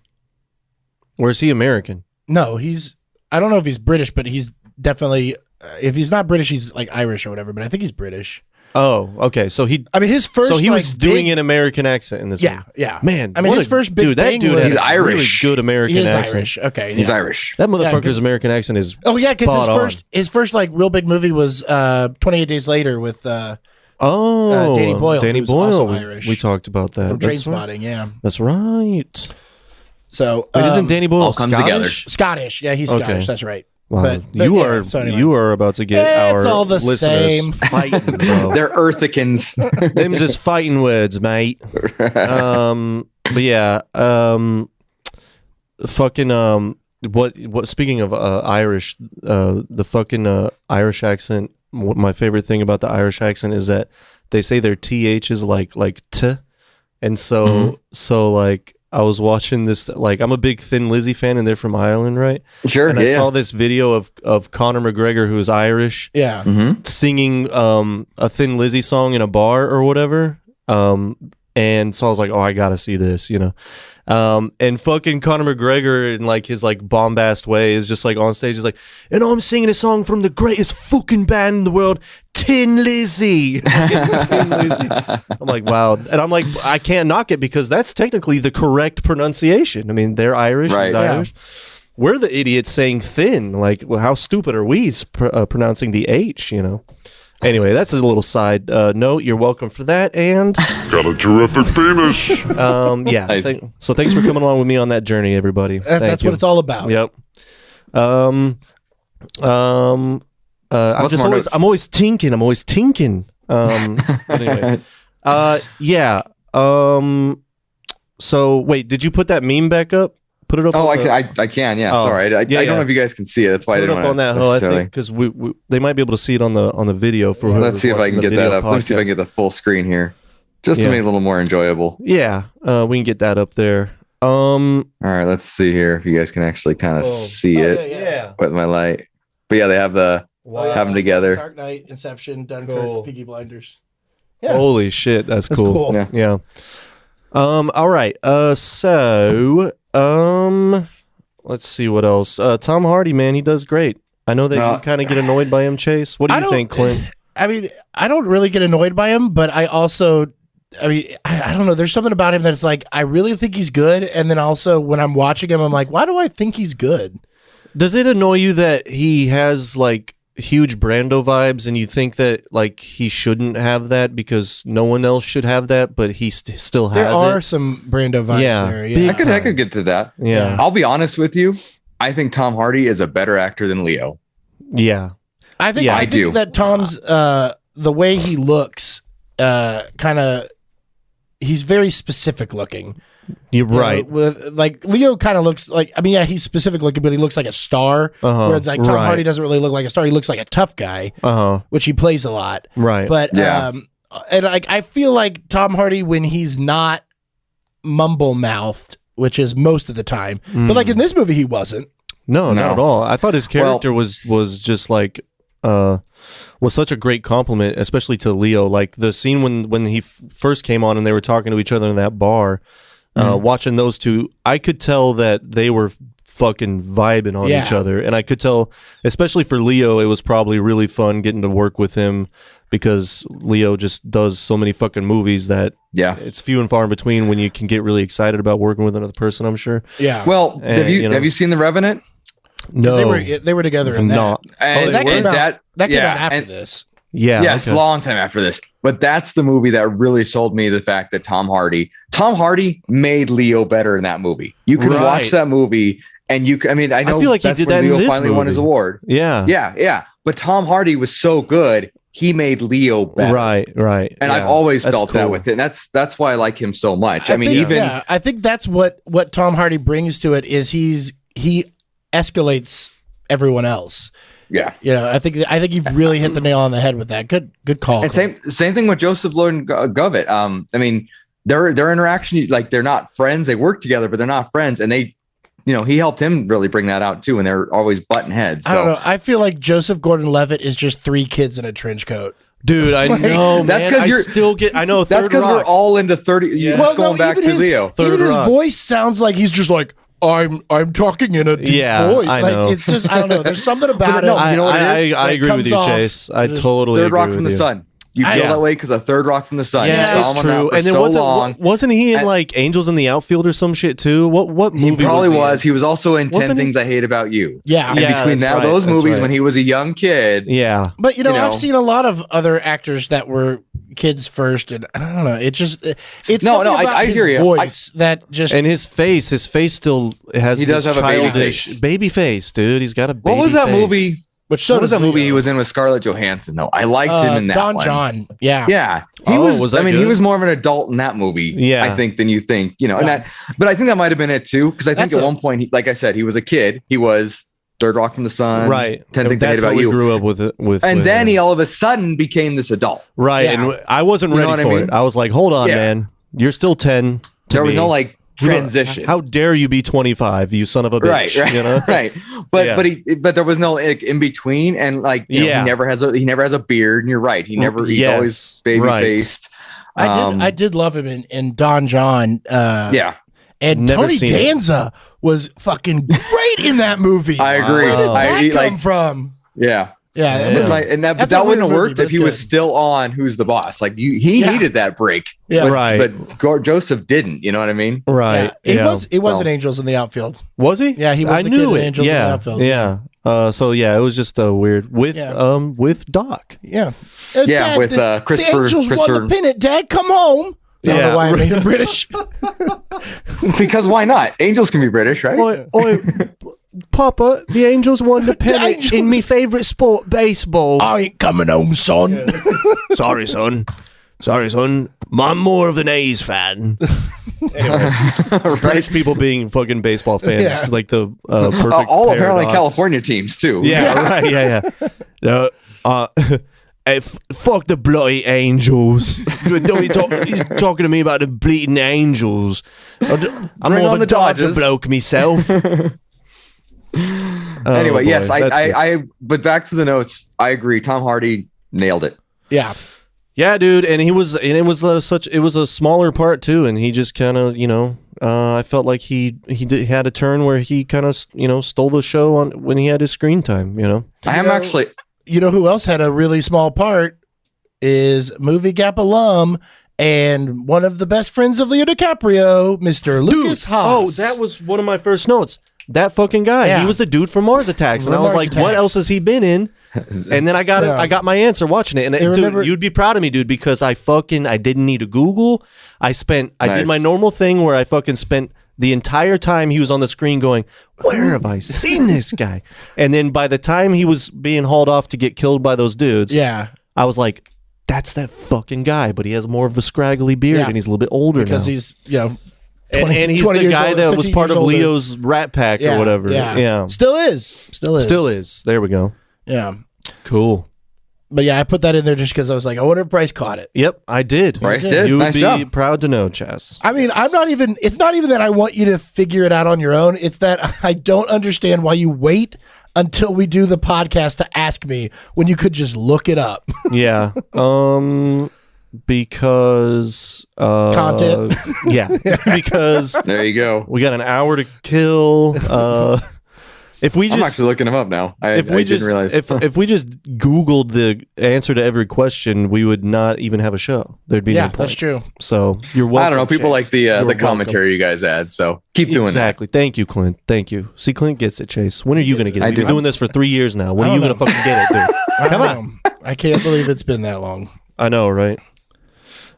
or is he American? No, I don't know if he's British, but he's definitely. If he's not British, he's like Irish or whatever. But I think he's British. Oh, okay. So his first. So he was like, doing big- an American accent in this. Yeah, one. yeah. Man, I mean, what his first big dude. That thing dude was- has He's Irish. really good American He is accent. Irish. Okay, He's yeah. Irish. That motherfucker's 'cause- American accent is. Oh yeah, because spot on. his first like real big movie was 28 Days Later with Oh, Danny Boyle, Danny who's also Boyle. Irish. We talked about that. from That's right. Trainspotting. Yeah. That's right. So Wait, isn't Danny Boyle all comes Scottish? Scottish? Yeah, he's Okay. Scottish. That's right. Wow, But you yeah, are so anyway. you are about to get It's our all the listeners same. fighting, bro. They're Earthicans. Them's just fighting words, mate. But yeah, fucking what? Speaking of Irish, the fucking Irish accent. My favorite thing about the Irish accent is that they say their th is like t, and so like. I was watching this, like, I'm a big Thin Lizzy fan, and they're from Ireland, right? Sure, and I saw this video of Conor McGregor, who's Irish, Yeah. singing a Thin Lizzy song in a bar or whatever. And so I was like, oh, I gotta see this, you know. And fucking Conor McGregor in like his like bombast way is just like on stage, is like, and I'm singing a song from the greatest fucking band in the world, Tin Lizzy. Tin Lizzy. I'm like, wow. And I'm like, I can't knock it because that's technically the correct pronunciation. I mean, they're Irish, Right. he's Yeah. Irish. We're the idiots saying thin. Like, well, how stupid are we pronouncing the H, you know? Anyway, that's a little side note. You're welcome for that. And Got a terrific penis. yeah. Nice. So thanks for coming along with me on that journey, everybody. That's what it's all about. Yep. I'm What's just more always notes? I'm always tinking. Anyway. Yeah. So wait, did you put that meme back up? Put it up. Oh, on the- I can. Yeah. Oh. Sorry. I Yeah, don't know if you guys can see it. That's why I Put it didn't up want on that to hill, I necessarily. think, because they might be able to see it on the video for. Let's see if I can get that up. Let me see if I can get. get the full screen here, just to Yeah. make it a little more enjoyable. Yeah, we can get that up there. All right. Let's see here if you guys can actually kind of see it Yeah. with my light. But yeah, they have have them together. Dark Knight, Inception, Dunkirk, Cool. Peaky Blinders. Yeah. Holy shit, that's That's cool. cool. Yeah. Yeah. All right. So let's see what else. Tom Hardy, man, he does great. I know that you kind of get annoyed by him, Chase. What do you think, Clint? I mean, I don't really get annoyed by him, but I also, I don't know. There's something about him that's like, I really think he's good. And then also when I'm watching him, I'm like, why do I think he's good? Does it annoy you that he has like huge Brando vibes and you think that like he shouldn't have that because no one else should have that, but he still has There are it? some Brando vibes Yeah. there. I Yeah. could get to that. Yeah. I'll be honest with you. I think Tom Hardy is a better actor than Leo. Yeah. I think Yeah, I I think do. that Tom's the way he looks kind of he's very specific looking. You're You know, right. with like Leo kind of looks like, I mean, yeah, he's specific looking, but he looks like a star. Uh-huh. Where like Tom Right. Hardy doesn't really look like a star. He looks like a tough guy, Uh-huh. which he plays a lot. Right. But Yeah. and like I feel like Tom Hardy when he's not mumble mouthed which is most of the time. But like in this movie, he wasn't. No, not at all. I thought his character was just like was such a great compliment, especially to Leo. Like the scene when he first came on and they were talking to each other in that bar, watching those two, I could tell that they were fucking vibing on each other, and I could tell, especially for Leo, it was probably really fun getting to work with him because Leo just does so many fucking movies that it's few and far in between when you can get really excited about working with another person. I'm sure. Yeah. Well, have you seen The Revenant? No, they were together in that. And that came out after this. Yeah, it's a long time after this. But that's the movie that really sold me the fact that Tom Hardy made Leo better in that movie. You can watch that movie and I feel like he did that. Leo finally won his award. Yeah. But Tom Hardy was so good, he made Leo better. Right. And I've always felt that with it. And that's why I like him so much. I think that's what Tom Hardy brings to it is he escalates everyone else. Yeah. I think you've really hit the nail on the head with that. Good call. And same thing with Joseph Gordon-Levitt. Their interaction, like they're not friends. They work together, but they're not friends. And they, he helped him really bring that out too. And they're always butting heads. So. I don't know. I feel like Joseph Gordon-Levitt is just 3 kids in a trench coat. Dude, I know. That's because I know. That's because we're all into 30. Yeah. Just going back to Leo. Even his voice sounds like he's just like, I'm talking in a deep voice. I know. It's just, I don't know. There's something about it. You know what it is? I agree with you, Chase. I totally agree with you. Third Rock from the Sun. You feel that way because of Third Rock from the Sun. Yeah, it's true. And then wasn't he in like Angels in the Outfield or some shit too? What movie? He probably was. He was also in 10 Things I Hate About You. Yeah. And between those movies when he was a young kid. Yeah. But I've seen a lot of other actors that were kids first, and I don't know. I hear you. Voice that just and his face still has. He does have a baby face, dude. He's got a baby. What was that movie? What was that movie he was in with Scarlett Johansson though? I liked him in that Don one. John. Yeah. He was he was more of an adult in that movie, I think, than you think, and that, but I think that might've been it too. Cause I think at one point, like I said, he was a kid. He was Third Rock from the Sun, right? 10 Things I Hate About You. Grew up with it, and then he all of a sudden became this adult, right? Yeah. And I wasn't ready for it. I was like, hold on, man, you're still 10. There was no like transition. How dare you be 25, you son of a bitch? Right, right. But there was no in between, and like he never has a beard. And you're right, he's always baby faced. I did love him in Don John. And Never Tony Danza was fucking great in that movie. I agree. Where did that come from? Yeah. Yeah, but that wouldn't have worked if he was still on Who's the Boss. Like he needed that break. Yeah, but Joseph didn't. You know what I mean? Right. Yeah. It was an Angels in the Outfield. Was he? Yeah, he was the kid in Angels in the Outfield. Yeah. So it was just weird with Doc. Yeah. Dad, with Christopher. The Angels won the pennant. Dad, come home. I don't know why I made him British. Because why not? Angels can be British, right? Papa, the Angels won the pennant in me favourite sport, baseball. I ain't coming home, son. Yeah. Sorry, son. I'm more of an A's fan. Anyway, British people being fucking baseball fans, like the perfect all apparently California teams too. Yeah, right. Yeah. Fuck the bloody Angels. Don't you talking to me about the bleeding Angels. I'm more of a Dodger bloke myself. Anyway, yes, but back to the notes. I agree. Tom Hardy nailed it. Yeah, dude, and it was a smaller part too, and he just kind of, I felt like he had a turn where he kind of, stole the show on when he had his screen time. Actually. You know who else had a really small part is Movie Gap alum and one of the best friends of Leo DiCaprio, Mr. Lucas Haas. Oh, that was one of my first notes. That fucking guy. Yeah. He was the dude from Mars Attacks. And I was like, what else has he been in? And then I got my answer watching it. And dude, you'd be proud of me, dude, because I didn't need to Google. I did my normal thing where I fucking spent the entire time he was on the screen going, where have I seen this guy? And then by the time he was being hauled off to get killed by those dudes, I was like, that's that fucking guy. But he has more of a scraggly beard and he's a little bit older because now. He's, 20, and he's the guy that was part of Leo's Rat Pack or whatever. Yeah. Still is. There we go. Yeah. Cool. But yeah, I put that in there just because I was like, I wonder if Bryce caught it. Yep, I did. Bryce did. You would Nice be job. proud to know, Chess. I mean, it's not even that I want you to figure it out on your own. It's that I don't understand why you wait until we do the podcast to ask me when you could just look it up. Yeah. Because Content. Yeah. Because There you go. we got an hour to kill. If we I'm just actually looking them up now. I didn't realize. if we just Googled the answer to every question, we would not even have a show. There'd be no Yeah, point. that's true. So you're welcome. I don't know. People Chase. like the You're commentary you guys add. So keep doing exactly. Thank you, Clint. Thank you. See, Clint gets it, Chase. When are you going to get it? I We've been do. doing this for 3 years now. When I are you don't going to fucking get it, dude? I don't know. I can't believe it's been that long. I know, right?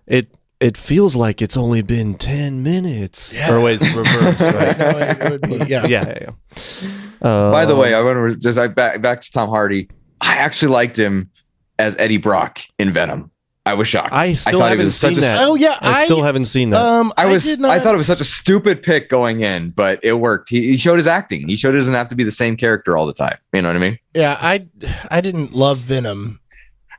It feels like it's only been 10 minutes. Yeah. Or wait, it's reverse, right? No, it would be, yeah. Yeah. By the way, I want to just back to Tom Hardy. I actually liked him as Eddie Brock in Venom. I was shocked. I still thought he haven't was such seen a- that. Oh, yeah. I still haven't seen that. I thought it was such a stupid pick going in, but it worked. He showed his acting. He showed it doesn't have to be the same character all the time. You know what I mean? Yeah, I didn't love Venom.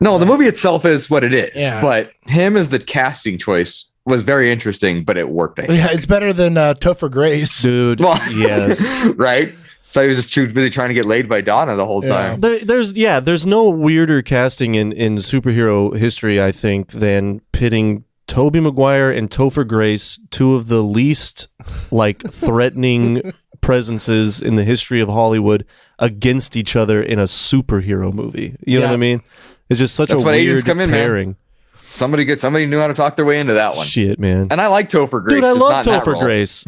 No, the movie itself is what it is. Yeah. But him as the casting choice was very interesting, but it worked. I think. Yeah, it's better than Topher Grace. Dude, Well, yes. right? So he was just too busy trying to get laid by Donna the whole Yeah. time. There's no weirder casting in superhero history, I think, than pitting Tobey Maguire and Topher Grace, two of the least threatening presences in the history of Hollywood, against each other in a superhero movie. You know what I mean? It's just such That's a what weird agents come in, man. pairing. Somebody knew how to talk their way into that one. Shit, man. And I like Topher Grace. Dude, I just love not in that Topher role. Grace.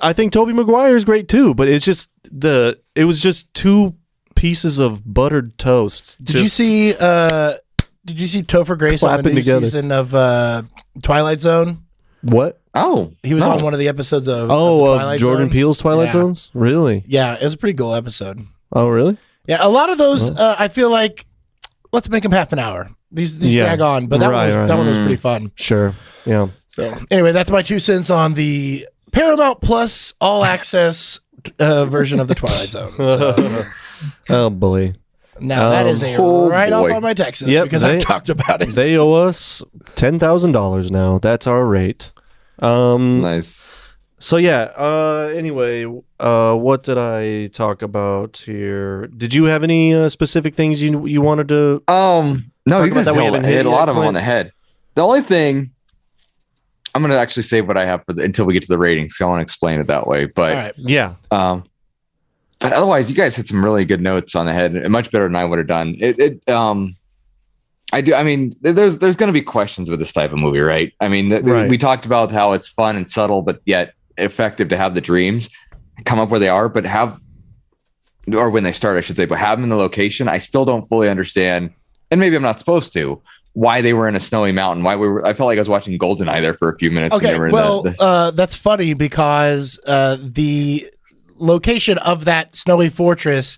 I think Tobey Maguire is great too, but it's just it was just two pieces of buttered toast. Did you see Topher Grace on the clapping new together. season of Twilight Zone? What? Oh, He was no. on one of the episodes of the Of Twilight Jordan Zone. Peele's Twilight Yeah. Zones? Really? Yeah, it was a pretty cool episode. Oh, really? Yeah, a lot of those I feel like let's make them half an hour. These Yeah. drag on, but that Right, right. one was pretty fun. Sure. Yeah. So anyway, that's my 2 cents on the Paramount Plus All Access version of the Twilight Zone. So, Oh boy. now that is a Oh, write-off boy. on my taxes Yep, because I talked about it. They owe us $10,000 now. That's our rate. Nice. So yeah, anyway, what did I talk about here? Did you have any specific things you wanted to No, Talk you about guys that we hit haven't a hit lot yet, of them on Clint? the head. The only thing I'm going to actually save what I have until we get to the ratings. So I want to explain it that way. But All right. Yeah. but otherwise, you guys hit some really good notes on the head, and much better than I would have done. I do. I mean, there's going to be questions with this type of movie, right? I mean, Right. we talked about how it's fun and subtle, but yet effective to have the dreams come up where they are, but when they start, I should say, but have them in the location. I still don't fully understand, and maybe I'm not supposed to, why they were in a snowy mountain. I felt like I was watching GoldenEye there for a few minutes. when Okay, they were in well, the that's funny because the location of that snowy fortress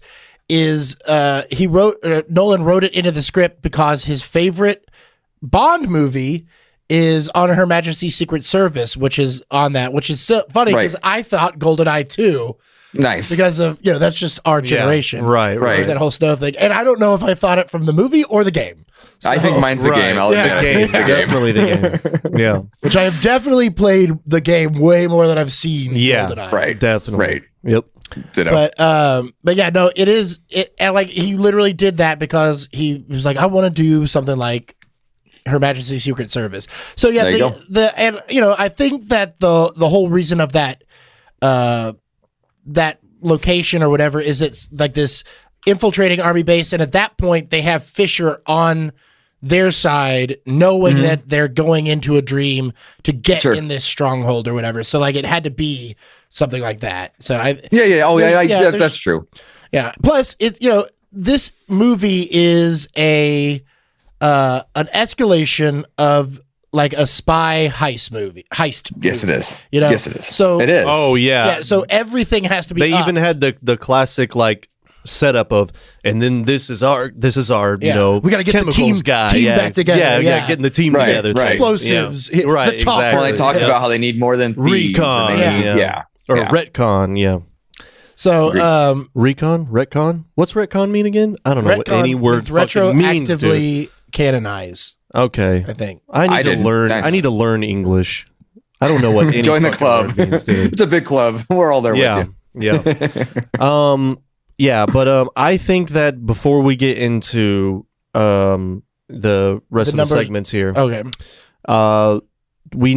is Nolan wrote it into the script because his favorite Bond movie is on Her Majesty's Secret Service, which is on that, which is so funny because I thought GoldenEye too, nice. because of that's just our generation, Right. Right. That whole snow thing, and I don't know if I thought it from the movie or the game. I think mine's the game. I'll Yeah. admit it. It's the game. Definitely the game. Yeah. Which I have definitely played the game way more than I've seen. Yeah. GoldenEye. Right. Definitely. Right. Yep. Ditto. But yeah, no, it is. And like he literally did that because he was like, I want to do something like Her Majesty's Secret Service. So yeah, There you go. and I think that the whole reason of that that location or whatever is it's like this infiltrating army base, and at that point they have Fisher on their side, knowing that they're going into a dream to get Sure. in this stronghold or whatever. So like it had to be something like that. So Yeah. Oh, yeah. there's- That's true. yeah. Plus, it's this movie is an escalation of like a spy heist movie. Yes, it is. You know? Yes, it is. So it is. Oh yeah. yeah. So everything has to be. They up. even had the classic setup of, and then this is our Yeah. We gotta get the chemicals team guy back together, yeah. getting the team Right, together. right. Explosives, Yeah. Right, the top exactly. Well, they talked about how they need more than thieves. Recon, and they need- yeah. yeah. or yeah. retcon, yeah. So, retcon? What's retcon mean again? I don't know what any word fucking means, dude. retroactively canonize. Okay. I think. I need to learn English. I don't know what any Join the fucking club. word means, dude. It's a big club. We're all there with you. Yeah. But I think that before we get into the rest of the segments here, Okay. we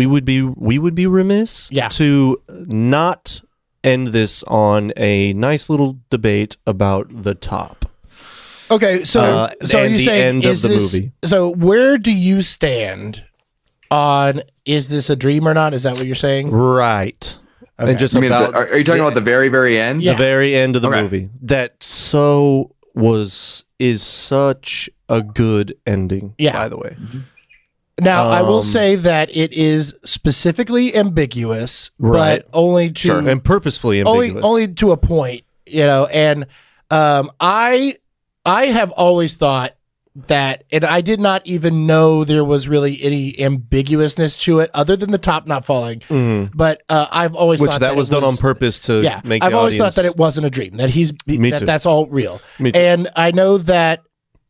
would be remiss to not end this on a nice little debate about the top. Okay, so are you saying end of the movie? So where do you stand on is this a dream or not? Is that what you're saying? Right. Okay. And just are you talking about the very, very end? The very end of the movie. That is such a good ending, by the way. Now, I will say that it is specifically ambiguous, but only to and purposefully ambiguous. Only to a point, and I have always thought that, and I did not even know there was really any ambiguousness to it other than the top not falling. But I've always thought that was done on purpose to make the I've always audience... thought that it wasn't a dream, that that's all real. Me too. And I know that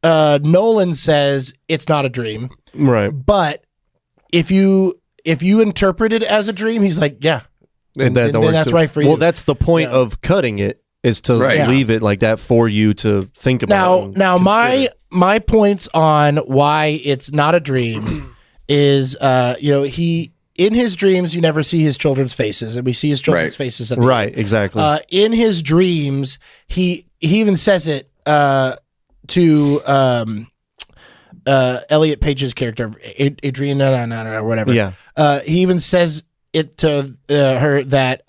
Nolan says it's not a dream. Right. But if you interpret it as a dream, he's like, yeah. And then that's right for you. Well, that's the point of cutting it, is to leave it like that for you to think about. Now my points on why it's not a dream is he in his dreams you never see his children's faces, and we see his children's faces at the end. Exactly. In his dreams, he even says it to Elliot Page's character, Adriana or whatever. Yeah. He even says it to her that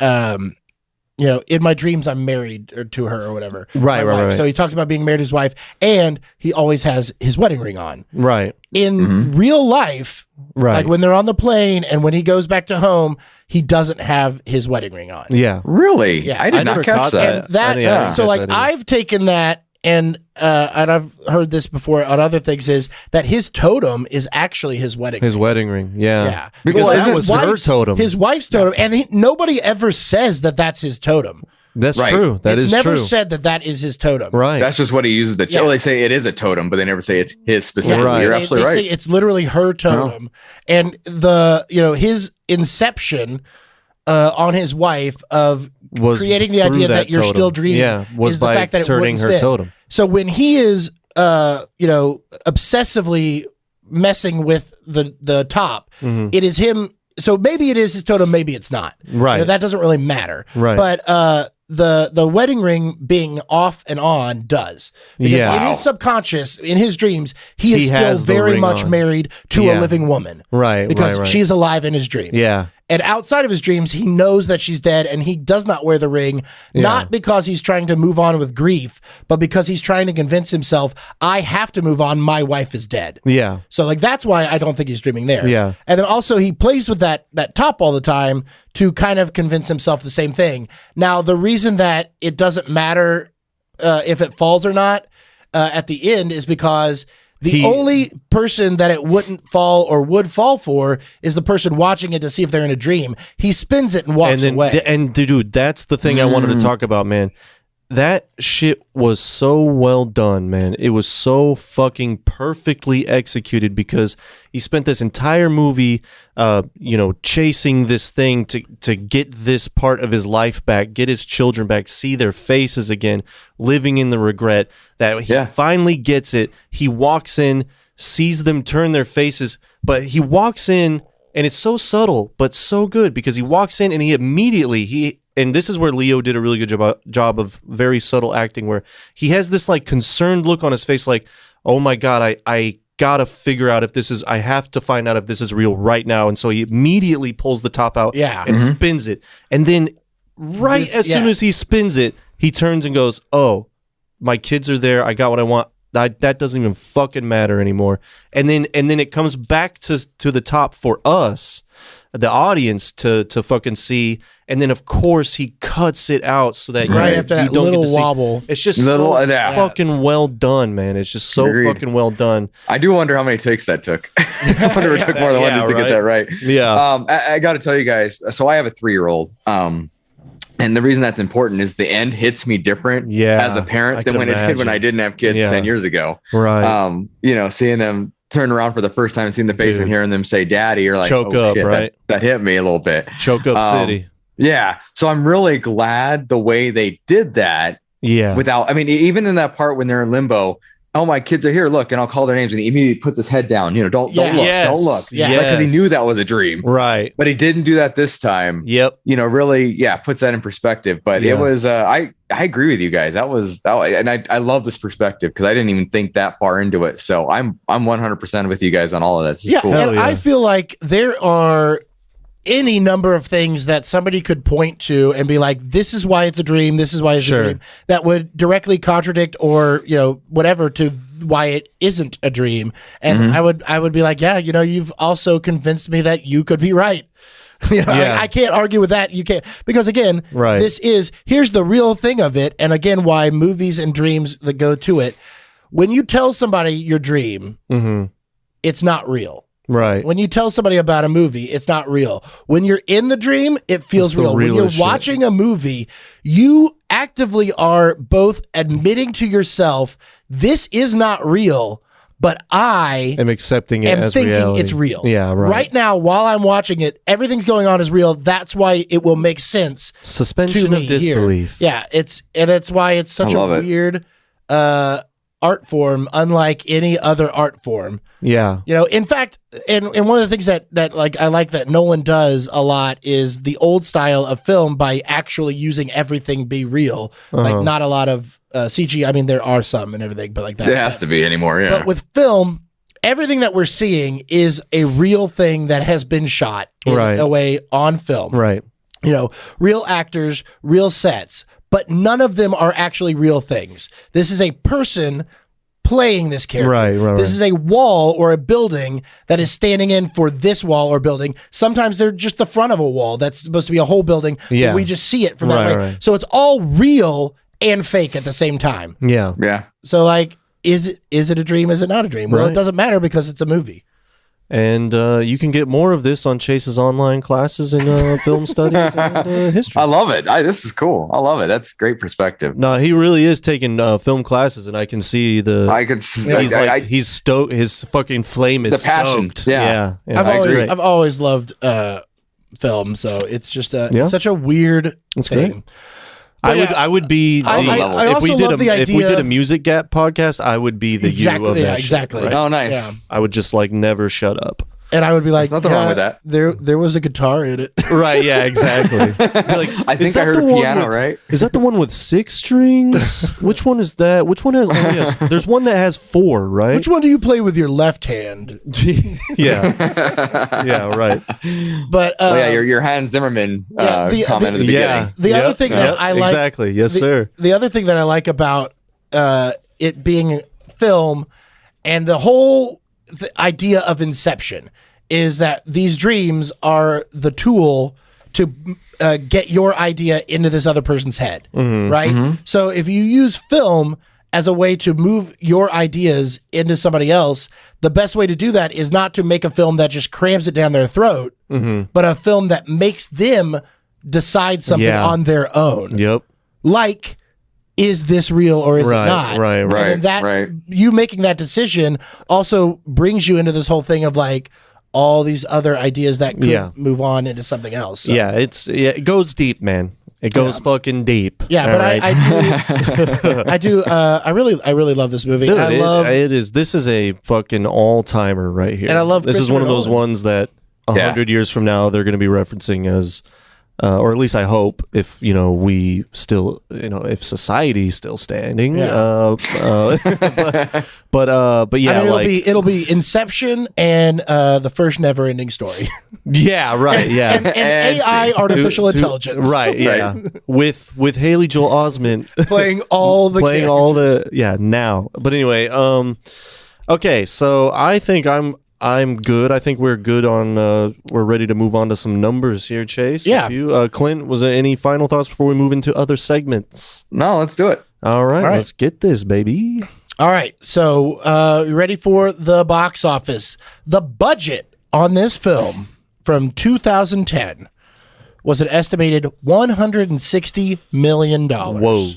in my dreams I'm married to her or whatever. Right. So he talks about being married to his wife, and he always has his wedding ring on. Right. In real life, like when they're on the plane and when he goes back to home, he doesn't have his wedding ring on. Yeah. Really? Yeah. I did not catch that. And so I've taken that, and I've heard this before on other things, is that his totem is actually his wedding ring. His wedding ring, yeah. Because that was her totem. His wife's totem, and nobody ever says that that's his totem. That's true. It's never said that is his totem. Right. That's just what he uses. Well, they say it is a totem, but they never say it's his specific. Right. You're absolutely they right. say it's literally her totem, and his inception on his wife of was creating the idea that you're still dreaming was is the by fact that it turning wouldn't her spin. totem. So when he is obsessively messing with the top, it is him. So maybe it is his totem, maybe it's not. Right. That doesn't really matter. Right. But the wedding ring being off and on does. Because in his subconscious, in his dreams, he is still very much married to a living woman. Right. Because she's alive in his dreams. Yeah. And outside of his dreams, he knows that she's dead, and he does not wear the ring, not because he's trying to move on with grief, but because he's trying to convince himself, I have to move on, my wife is dead. Yeah. So that's why I don't think he's dreaming there. Yeah. And then also he plays with that top all the time to kind of convince himself the same thing. Now, the reason that it doesn't matter if it falls or not at the end is because the only person that it wouldn't fall or would fall for is the person watching it to see if they're in a dream. He spins it and walks away. And dude, that's the thing I wanted to talk about, man. That shit was so well done, man. It was so fucking perfectly executed because he spent this entire movie, chasing this thing to get this part of his life back, get his children back, see their faces again, living in the regret that he finally gets it. He walks in, sees them turn their faces, but he walks in and it's so subtle, but so good because he walks in and he immediately, and this is where Leo did a really good job of very subtle acting, where he has this like concerned look on his face, like, oh my God, I gotta figure out if this is, I have to find out if this is real right now. And so he immediately pulls the top out and spins it. And then as soon as he spins it, he turns and goes, oh, my kids are there. I got what I want. that doesn't even fucking matter anymore. And then it comes back to the top for us, the audience, to fucking see. And then of course he cuts it out so that Right you after that don't little get to see. wobble. It's just Little- so yeah. fucking well done, man. It's just so Agreed. fucking well done. I do wonder how many takes that took. I wonder if it took more than one Yeah, just to get right. that right. Yeah. I got to tell you guys. So I have a 3-year-old. And the reason that's important is the end hits me different as a I parent than can when it did when imagine. I didn't have kids Yeah. 10 years ago. Right. Seeing them turn around for the first time, seeing the face Dude. and hearing them say "daddy," you're like, Choke oh, up, shit, right? That hit me a little bit. Choke up city. Yeah. So I'm really glad the way they did that Yeah. without, I mean, even in that part when they're in limbo, oh, my kids are here, look, and I'll call their names, and he immediately puts his head down, don't look, Yes. don't look. Yeah. Because he knew that was a dream. Right. But he didn't do that this time. Yep. Really, puts that in perspective. But Yeah. it was, I agree with you guys. And I love this perspective because I didn't even think that far into it. So I'm 100% with you guys on all of this. It's Yeah, cool. and yeah. I feel like there are any number of things that somebody could point to and be like, this is why it's a dream, this is why it's Sure. a dream, that would directly contradict or, whatever to why it isn't a dream. And I would be like, yeah, you've also convinced me that you could be right. Yeah. I can't argue with that. You can't, because again, Right. here's the real thing of it. And again, why movies and dreams that go to it. When you tell somebody your dream, it's not real. Right. When you tell somebody about a movie, it's not real. When you're in the dream, it feels That's the real. When you're realest shit. watching a movie, you actively are both admitting to yourself, this is not real, but I I'm accepting it am as thinking reality. it's real. Yeah, right. Right now, while I'm watching it, everything's going on is real. That's why it will make sense to Suspension me of disbelief. here. Yeah, that's why it's such I a love it. weird art form, unlike any other art form. Yeah. In fact, and one of the things that like I like that Nolan does a lot is the old style of film by actually using everything be real. Like not a lot of CG. I mean, there are some and everything, but like that. It has to be anymore. Yeah. But with film, everything that we're seeing is a real thing that has been shot in Right. a way on film. Right. Real actors, real sets, but none of them are actually real things. This is a person playing this character. Right. This is a wall or a building that is standing in for this wall or building. Sometimes they're just the front of a wall that's supposed to be a whole building. Yeah. But we just see it from that way. Right. So it's all real and fake at the same time. Yeah. Yeah. So like, is it a dream? Is it not a dream? Well, Right. it doesn't matter because it's a movie. And you can get more of this on Chase's online classes in film studies and history. I love it. This is cool. I love it. That's great perspective. No, he really is taking film classes, and I can see I could see he's stoked. His fucking flame is The passion. stoked. Yeah. I've always loved film, so it's just it's such a weird That's thing. great. I would be I if we also did love the if we idea- did a music gap podcast, I would be the you of that shit, exactly. right? Oh, nice. Yeah. Yeah. I would just like never shut up. And I would be like, There's nothing wrong with that. There was a guitar in it. Right? Yeah, exactly. Be like, I is think that I heard the a one piano, with- right? Is that the one with 6 strings? Which one is that? Which one has? Oh, yes. There's one that has 4, right? Which one do you play with your left hand? Yeah. Yeah. Right. But Your Hans Zimmerman the comment at the Yeah. beginning. The other thing that Yep, I like- exactly. Yes, sir. the other thing that I like about it being film and the whole idea of Inception is that these dreams are the tool to get your idea into this other person's head, right? So if you use film as a way to move your ideas into somebody else, the best way to do that is not to make a film that just crams it down their throat, but a film that makes them decide something Yeah. on their own. Yep. Like, is this real or is Right, it not? right, And right. then that right. you making that decision also brings you into this whole thing of like all these other ideas that could Yeah. move on into something else. So, Yeah. It goes deep, man. It goes fucking deep. yeah, All but right? I do. I really love this movie. Dude, And I love. it is. This is a fucking all timer right here. And I love this is one of those Christopher ones that 100 years from now they're going to be referencing as or at least I hope, if we still, if society's still standing. Yeah. But yeah, I mean, it'll be Inception and the first Never-Ending Story. Yeah, right. Yeah, and AI, artificial intelligence. Right. Yeah, with Haley Joel Osment playing all the characters. now. But anyway, okay, so I think I'm good. I think we're good on. We're ready to move on to some numbers here, Chase. Yeah. Clint, was there any final thoughts before we move into other segments? No, let's do it. All right, let's get this, baby. All right, so you ready for the box office? The budget on this film from 2010 was an estimated $160 million. Whoa!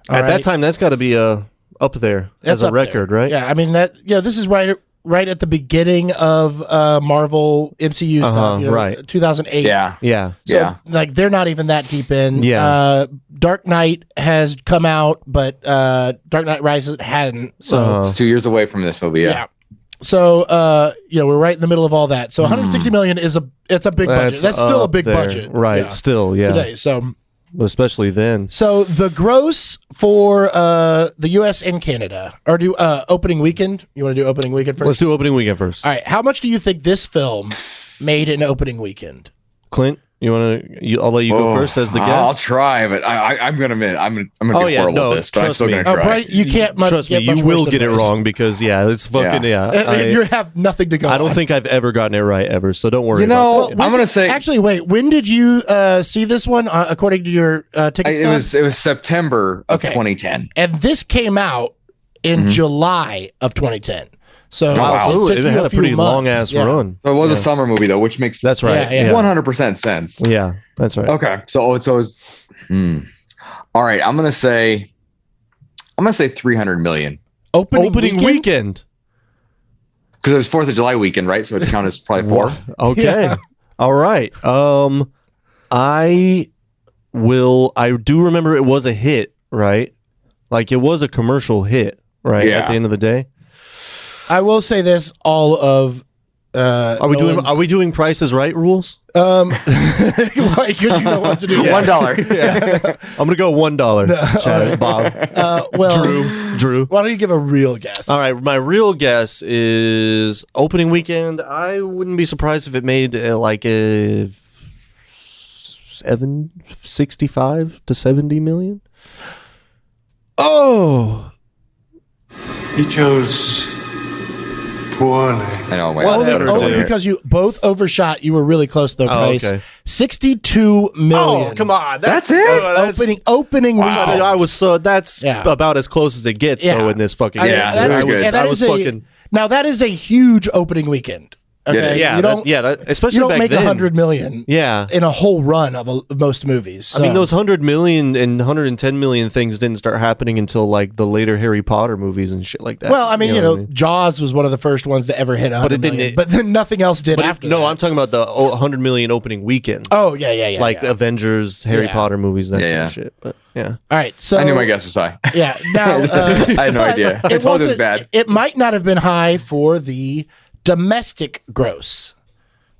At that time, that's got to be up there as a record, right? Yeah, I mean this is right at the beginning of Marvel MCU stuff, right? 2008. Yeah. So like they're not even that deep in. Yeah. Dark Knight has come out, but Dark Knight Rises hadn't. So it's 2 years away from this movie. Yeah. So we're right in the middle of all that. So 160 million is a big budget. That's still a big budget, right? Yeah. Still, today. So especially then. So the gross for the U.S. and Canada, or do opening weekend? You want to do opening weekend first? Let's do opening weekend first. All right. How much do you think this film made in opening weekend? Clint, you want to? I'll let you go first as the guest. I'll try, but I'm gonna admit I'm gonna be horrible at this, but I'm still gonna try. Brian, you can't. Trust me, you will get it wrong because it's fucking you have nothing to go. I don't think I've ever gotten it right ever, so don't worry. I'm gonna say. Actually, wait. When did you see this one? According to your ticket stub? It was September of 2010, and this came out in July of 2010. So it had a pretty long ass run. So it was a summer movie though, which makes 100% sense. Yeah, that's right. Okay, so it's always. All right, I'm gonna say 300 million. Opening weekend. Because it was 4th of July weekend, right? So it count as probably 4. Okay. Yeah. All right. I do remember it was a hit, right? Like it was a commercial hit, right? Yeah. At the end of the day. I will say this: all of are we doing Price is Right rules? Because you know what to do. $1. Yeah. I'm gonna go $1. Chad, Bob. Drew. Why don't you give a real guess? All right, my real guess is opening weekend. I wouldn't be surprised if it made like a 65 to 70 million. Oh, he chose poorly. I know. Only because you both overshot. You were really close though, Price. Okay. 62 million. Oh, come on. That's it? Opening weekend. I was that's about as close as it gets though in this fucking game. Now that is a huge opening weekend. Okay, especially you don't back make then. 100 million. In a whole run of most movies. So. I mean, those 100 million and 110 million things didn't start happening until like the later Harry Potter movies and shit like that. Well, I mean, Jaws was one of the first ones to ever hit 100 million, but then nothing else did after that. No, I'm talking about the 100 million opening weekend. Oh, yeah. Like Avengers, Harry Potter movies, that kind of shit. But yeah. All right, so I knew my guess was high. Yeah. Now I had no idea. I told you it was bad. It might not have been high for the domestic gross,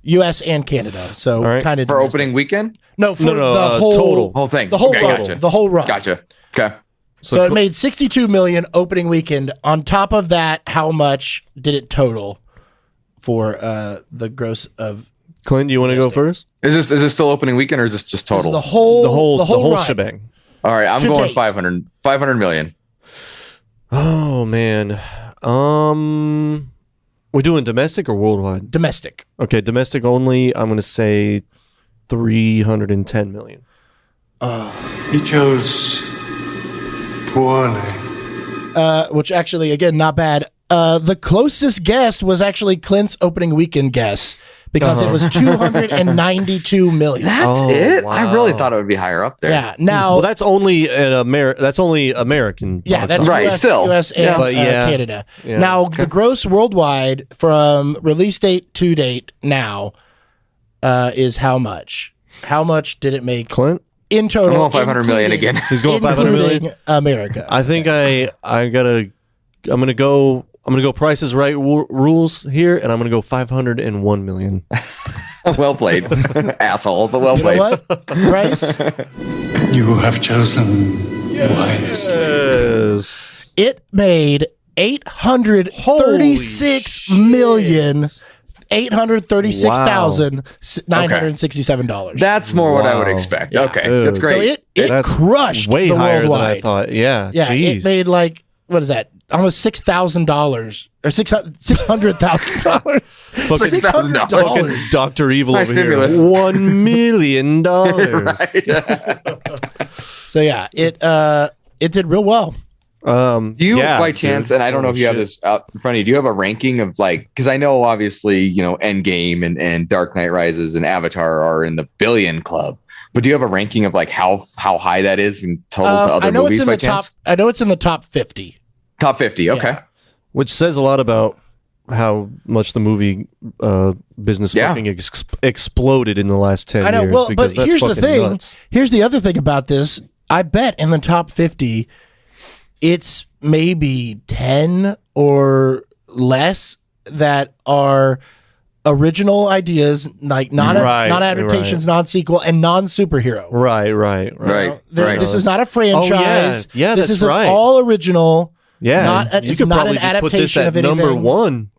U.S. and Canada. So kind of for opening weekend. No, for the whole thing, the whole run, gotcha. The whole run. Gotcha. Okay. So it made 62 million opening weekend. On top of that, how much did it total for the gross of? Clint, do you want to go first? Is this still opening weekend or is this just total? This is the whole shebang. All right, I'm going 500 million. Oh man. We're doing domestic or worldwide? Domestic. Okay, domestic only. I'm going to say 310 million. He chose poorly. Which actually, again, not bad. The closest guess was actually Clint's opening weekend guess because it was 292 million. That's it? Wow. I really thought it would be higher up there. Yeah. Now, well, that's only American. Yeah, that's right. US and Canada. Yeah. Now, the gross worldwide from release date to date now is how much? How much did it make? Clint? In total, I'm going 500 million again. He's going 500 million. America. I think I'm gonna go Price is Right rules here, and I'm gonna go 501 million. Well played, asshole, but well You know played. what, Bryce? You have chosen wisely. Yes. It made $836,836,967. That's more what I would Wow. expect. Yeah. Okay, Dude. that's So great. it That's crushed way the higher than I worldwide. thought. Yeah. Yeah, Jeez. it made like, what is that? Almost $6,000 or $600,000. Fucking $600. Dr. Evil High over stimulus. here. $1 million. Right. So yeah, it did real well. Do you, yeah, by dude. chance, and I don't know if you have Holy this out in front of you, do you have a ranking of like, because I know obviously, Endgame and Dark Knight Rises and Avatar are in the billion club, but do you have a ranking of like how high that is in total to other I know movies it's in by the chance? top. I know it's in the top 50. Top 50. Okay. Yeah. Which says a lot about how much the movie business Yeah. fucking exploded in the last 10 I know. years. Well, but because that's here's the fucking thing. nuts. Here's the other thing about this. I bet in the top 50, it's maybe 10 or less that are original ideas, like non adaptations, non sequel, and non superhero. Right. Right. This is not a franchise. Yeah, this that's is right. an all original. Yeah. It's not an adaptation of anything. number one,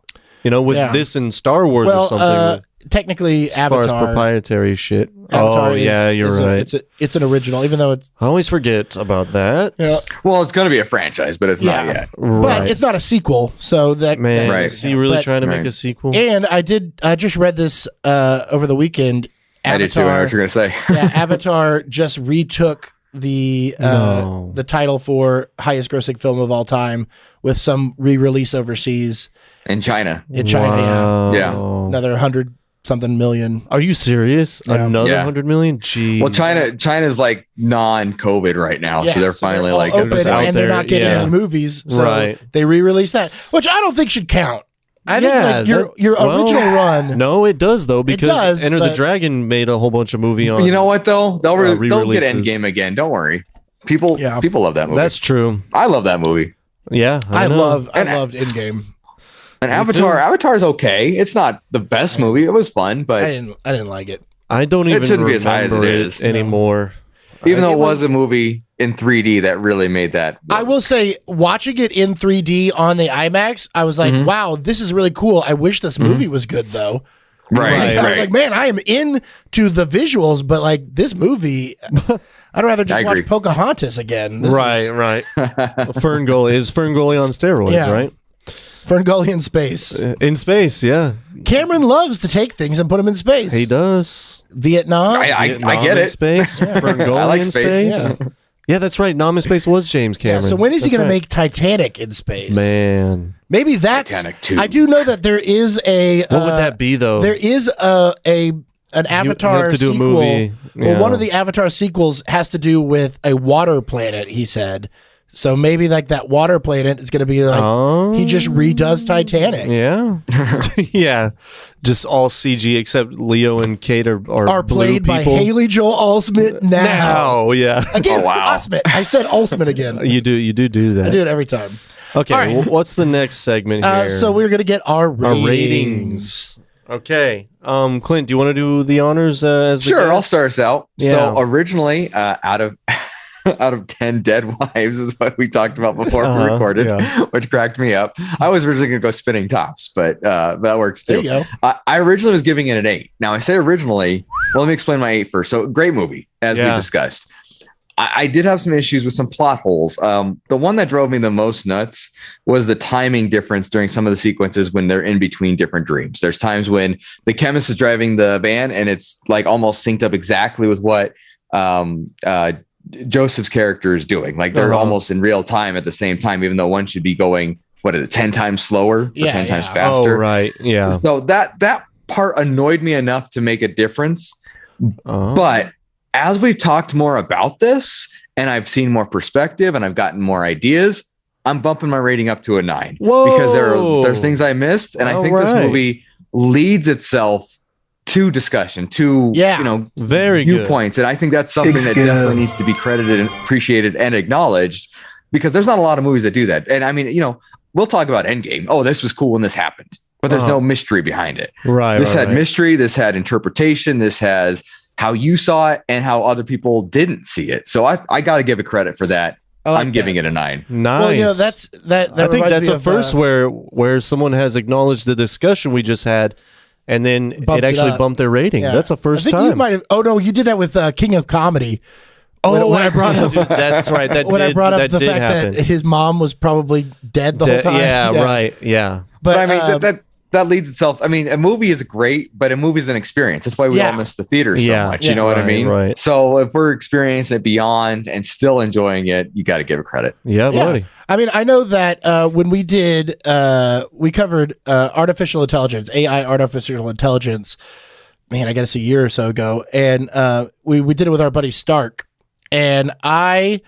with Yeah. this and Star Wars or something. Well, technically, as far Avatar. as proprietary shit. Avatar You're is right. It's an original, even though it's. I always forget about that. Yeah. Well, it's going to be a franchise, but it's not Yeah. yet. Right. But it's not a sequel, so that Man, Right. is he really But- trying to make Right. a sequel? And I just read this over the weekend. I did too. I know Avatar, what you're going to say. yeah, Avatar just retook the No. the title for highest grossing film of all time with some re-release overseas In China. in China. Wow. Yeah. Another 100-something million. Are you serious? Yeah. Another Yeah. 100 million? Jeez. Well, China's like non-COVID right now, Yeah, so they're finally all like open, it's out and they're there, not getting yeah. any movies, so Right. they re-released that, which I don't think should count. I think Yeah, like your well, original run. No, it does though because does, Enter the but- Dragon made a whole bunch of movie on. You know what though? They'll get re-releases. Endgame again. Don't worry. People Yeah. love that movie. That's true. I love that movie. Yeah, I know. loved And- Endgame. And Avatar's okay. It's not the best movie. It was fun, but I didn't like it. I don't It even shouldn't be as high as it remember is. anymore. even though it it was was- a movie in 3D that really made that work. I will say, watching it in 3D on the IMAX, I was like, wow, this is really cool. I wish this movie was good, though. Right, I was like, man, I am into the visuals, but like this movie, I'd rather just I watch agree. Pocahontas again. This Right. Ferngully is Ferngully on steroids, Yeah. right? Ferngully in space. In space, yeah. Cameron loves to take things and put them in space. He does. Vietnam. I Vietnam get in it. Space. Ferngully I like in space. space. Yeah, that's right. Nam in Space was James Yeah, Cameron. so when is he That's going to right. make Titanic in space? Man, Maybe that's. Titanic 2. I do know that there is a. what would that be though? There is an Avatar to do a sequel. movie. Well, Yeah. one of the Avatar sequels has to do with a water planet. He said. So maybe like that water planet is going to be like he just redoes Titanic. Yeah, yeah. Just all CG except Leo and Kate are Are blue played by people. Haley Joel Osment now. Now, yeah. Again, Oh, wow. Osment. I said Osment again. You do that. I do it every time. Okay, All right. well, what's the next segment here? So we're going to get our ratings. Our ratings. Okay, Clint, do you want to do the honors as the Sure, guest? I'll start us out. Yeah. So originally, out of 10 dead wives is what we talked about before we recorded, yeah. which cracked me up. I was originally going to go spinning tops, but that works too. There you go. I originally was giving it an 8. Now I say originally. Well, let me explain my 8 first. So great movie, as we discussed. I did have some issues with some plot holes. The one that drove me the most nuts was the timing difference during some of the sequences when they're in between different dreams. There's times when the chemist is driving the van and it's like almost synced up exactly with what Joseph's character is doing. Like they're almost in real time at the same time, even though one should be going, 10 times slower or 10 times faster. Oh, right. Yeah. So that part annoyed me enough to make a difference. But as we've talked more about this and I've seen more perspective and I've gotten more ideas, I'm bumping my rating up to a 9. Whoa. Because there's things I missed. And I think this movie leads itself to discussion, to very good viewpoints. And I think that's something that definitely needs to be credited and appreciated and acknowledged, because there's not a lot of movies that do that. And I mean, we'll talk about Endgame. Oh, this was cool when this happened. but there's no mystery behind it. Right. This had right. mystery. This had interpretation. This has how you saw it and how other people didn't see it. So I got to give it credit for that. I'm giving it a 9. Nice. Well, you know, that I think that's a of, first where someone has acknowledged the discussion we just had, and then it actually bumped their rating. Yeah. That's the first I think time. You might have. Oh no, you did that with King of Comedy. Oh, when I brought up, that's right. That when did, I brought up that the did fact happen. that his mom was probably dead the whole time. Yeah, right. Yeah. But I mean, that leads itself. I mean, a movie is great, but a movie is an experience. That's why we all miss the theater so much. You know what I mean? Right. So if we're experiencing it beyond and still enjoying it, you got to give it credit. Yeah, buddy. I mean, I know that when we did, we covered artificial intelligence, AI artificial intelligence. Man, I guess a year or so ago, and we did it with our buddy Stark, and I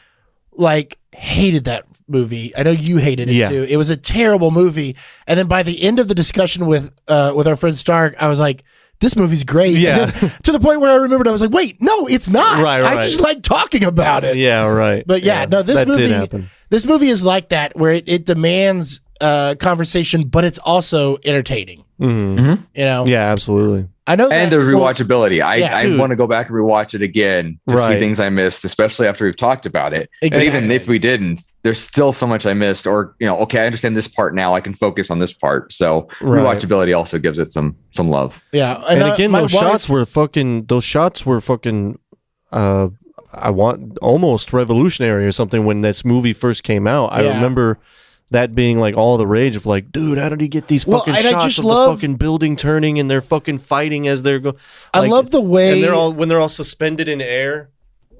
hated that movie. I know you hated it too. It was a terrible movie. And then by the end of the discussion with our friend Stark, I was like, this movie's great. Yeah. To the point where I remembered, I was like, wait, no, it's not. Right. I just like talking about it. Yeah, right. But no, that did happen. This movie is like that, where it demands conversation, but it's also entertaining. Mm-hmm. You know? Yeah, absolutely. I know that, and there's rewatchability. I dude. want to go back and rewatch it again to see things I missed, especially after we've talked about it. Exactly. And even if we didn't, there's still so much I missed, or, you know, okay, I understand this part now. I can focus on this part. So rewatchability also gives it some love. Yeah. And again, those shots were fucking, I want almost revolutionary or something when this movie first came out. I remember that being like all the rage of like, dude, how did he get these fucking shots of the fucking building turning and they're fucking fighting as they're going? I love the way, and when they're all suspended in air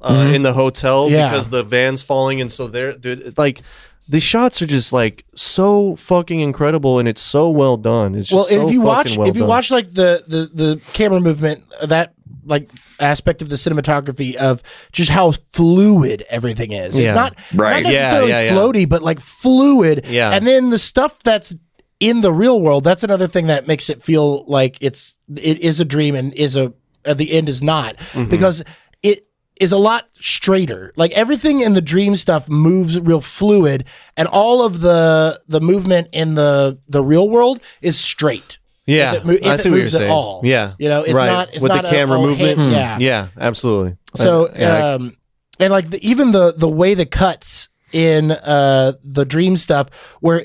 in the hotel because the van's falling, and so they're, dude, like the shots are just like so fucking incredible, and it's so well done. It's just if you watch like the camera movement, that like aspect of the cinematography of just how fluid everything is. It's not necessarily floaty, but like fluid. Yeah. And then the stuff that's in the real world, that's another thing that makes it feel like it is a dream and at the end is not, because it is a lot straighter. Like everything in the dream stuff moves real fluid, and all of the movement in the real world is straight. Yeah, I see what you're saying. All. Yeah, you know, it's not with not the camera movement. Yeah, absolutely. So, and like even the way the cuts in the dream stuff, where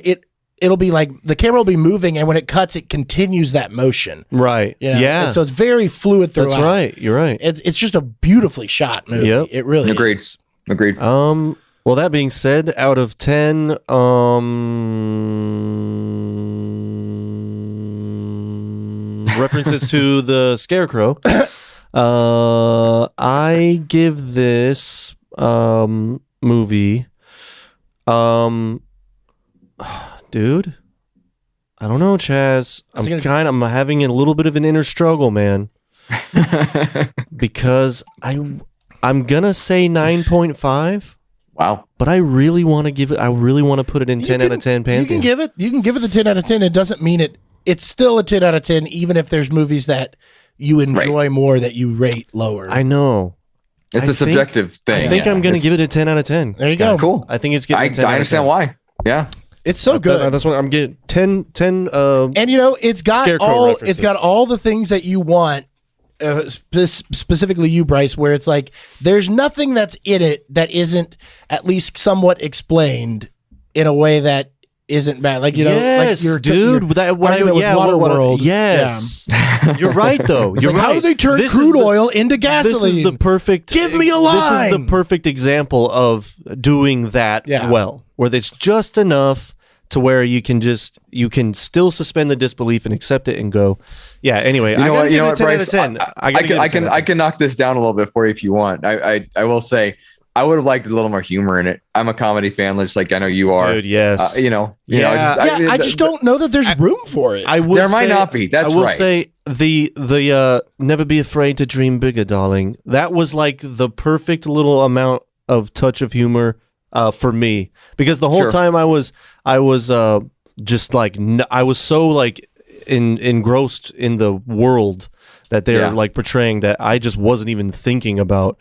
it'll be like the camera will be moving, and when it cuts, it continues that motion. Right. You know? Yeah. And so it's very fluid throughout. That's right. You're right. It's just a beautifully shot movie. Yep. It really Agreed. is. Agreed. Well, that being said, out of 10, references to the Scarecrow, I give this movie, dude, I don't know, Chaz. I'm having a little bit of an inner struggle, man, because I'm gonna say 9.5. Wow. But I really want to give it. I really want to put it in 10 out of 10 pantheon. You can give it the 10 out of 10. It doesn't mean it's still a 10 out of 10, even if there's movies that you enjoy more that you rate lower. I know. It's a subjective thing. I think I'm going to give it a 10 out of 10. There you go. Cool. I think it's getting 10 I understand why. Yeah. It's so good. That's what I'm getting 10 and you know, it's got all the things that you want. Specifically you, Bryce, where it's like there's nothing that's in it that isn't at least somewhat explained in a way that isn't bad. Like, you know, yes, like your dude. with Waterworld. Yes, you're right though. You're right. How do they turn crude oil into gasoline? This is the perfect. Give me a line. This is the perfect example of doing that well, where it's just enough to where you can still suspend the disbelief and accept it and go, yeah. Anyway, I gotta give it a 10 out of 10. I can knock this down a little bit for you if you want. I will say I would have liked a little more humor in it. I'm a comedy fan, just like I know you are. Dude, yes. I just don't know that there's room for it. There might not be. That's right. I will say the never be afraid to dream bigger, darling. That was like the perfect little amount of touch of humor for me, because the whole time I was just like I was so like engrossed in the world that they're like portraying that I just wasn't even thinking about.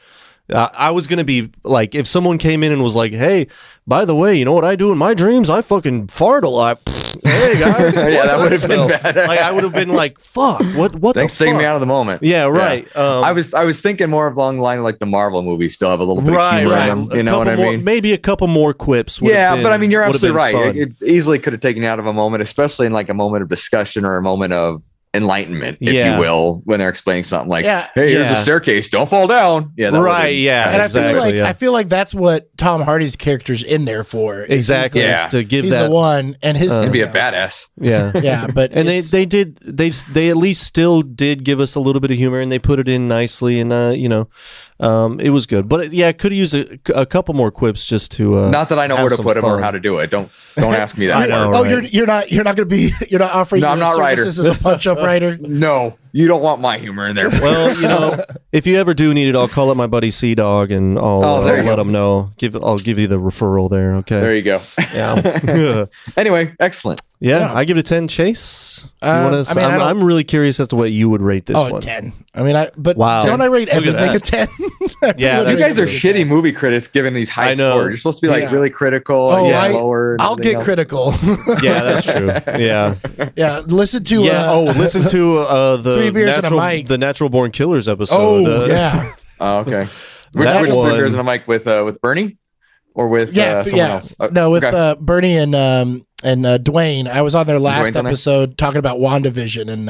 I was going to be like, if someone came in and was like, hey, by the way, you know what I do in my dreams? I fucking fart a lot. hey guys, Yeah, that would have been smell? bad. Like I would have been like, fuck, what Thanks the for taking fuck? me out of the moment. Yeah, right. I was thinking more along the line of like the Marvel movies still have a little bit of humor in them. You know what I mean? Maybe a couple more quips. Yeah, but I mean, you're would've absolutely been right. fun. It easily could have taken you out of a moment, especially in like a moment of discussion or a moment of enlightenment, if Yeah. you will, when they're explaining something like, Yeah. "Hey, here's a Yeah. staircase, don't fall down." Yeah, that Right, would've- yeah. And Exactly, I feel like that's what Tom Hardy's character's in there for. is Exactly. Yeah. is to give He's that. the one, and his It'd be you a know, badass. Yeah. Yeah, but And it's- they at least still did give us a little bit of humor, and they put it in nicely, and it was good. But yeah, could have used a couple more quips just to. Not that I know have where to some put them or fun. how to do it. Don't ask me that. I know, Oh, right. you're not gonna be you're not offering No, your I'm not writer. services as a punch up writer. No, you don't want my humor in there. Well, if you ever do need it, I'll call up my buddy Sea Dog, and I'll there you let go. him know. I'll give you the referral there. Okay. There you go. Yeah. Anyway, excellent. Yeah, I give it a 10. Chase, you I wanna, mean, I don't- I'm really curious as to what you would rate this Oh, one. 10. I mean, Wow. don't I rate Look at everything a that. 10? Yeah, You that's guys are true. shitty movie critics giving these high I know. scores. You're supposed to be like Yeah. really critical. Oh, yeah, I- lower. and I'll everything get else. critical. Yeah, that's true. Yeah. Yeah, listen to listen to the Three Beers and a Mic. the Natural Born Killers episode. Oh, yeah. Oh, okay. Which That which one- Three Beers and a Mic with Bernie or with Yeah, someone else? No, with okay. Bernie and Dwayne. I was on their last Dwayne's on there? episode talking about WandaVision, and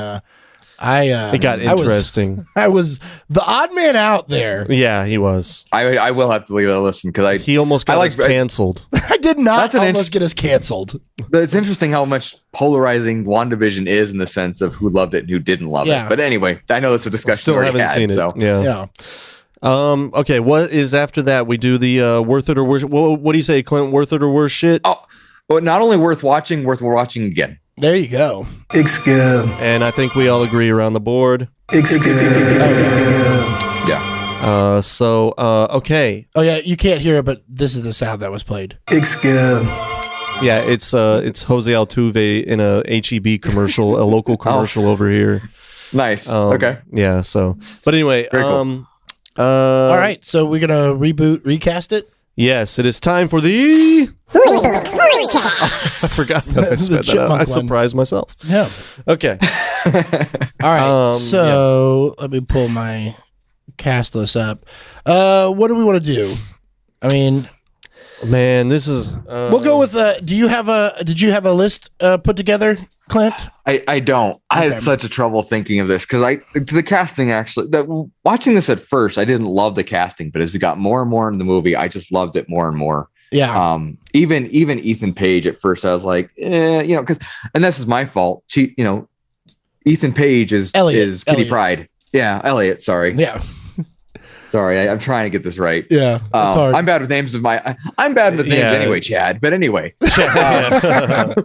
it got interesting. I was the odd man out there. Yeah, he was. I will have to leave it a listen because He almost got I like- us canceled. I did not That's an almost get us canceled. it's interesting how much polarizing WandaVision is in the sense of who loved it and who didn't love Yeah. it. But anyway, I know that's a discussion Still we already haven't had, seen so. it. Yeah. Yeah. Okay. What is after that? We do the worth it or worth. What do you say, Clint? Worth it or worth shit? Oh, well, not only worth watching again. There you go. It's good. And I think we all agree around the board. It's good. Yeah. Okay. Oh yeah, you can't hear it, but this is the sound that was played. It's good. Yeah, it's Jose Altuve in a HEB commercial, a local commercial over here. Nice. Um, Okay. Yeah. So, but anyway, Very cool. All right, so we're gonna recast it. Yes, it is time for the. I forgot that I The said that. chipmunk I one. surprised myself. Yeah. Okay. All right. Yeah. Let me pull my cast list up. What do we want to do? I mean, Man, this is. we'll go with. Did you have a list put together, Clint? I don't. I Okay. had such a trouble thinking of this because the casting actually watching this at first, I didn't love the casting, but as we got more and more in the movie, I just loved it more and more. Yeah. Even Ethan Page at first, I was like, because, and this is my fault. Ethan Page is Kitty Elliot. Pryde. Yeah, Elliot. Sorry, Yeah. sorry. I'm trying to get this right. Yeah. It's hard. I'm bad with names I'm bad with names Yeah. anyway, Chad. But anyway, I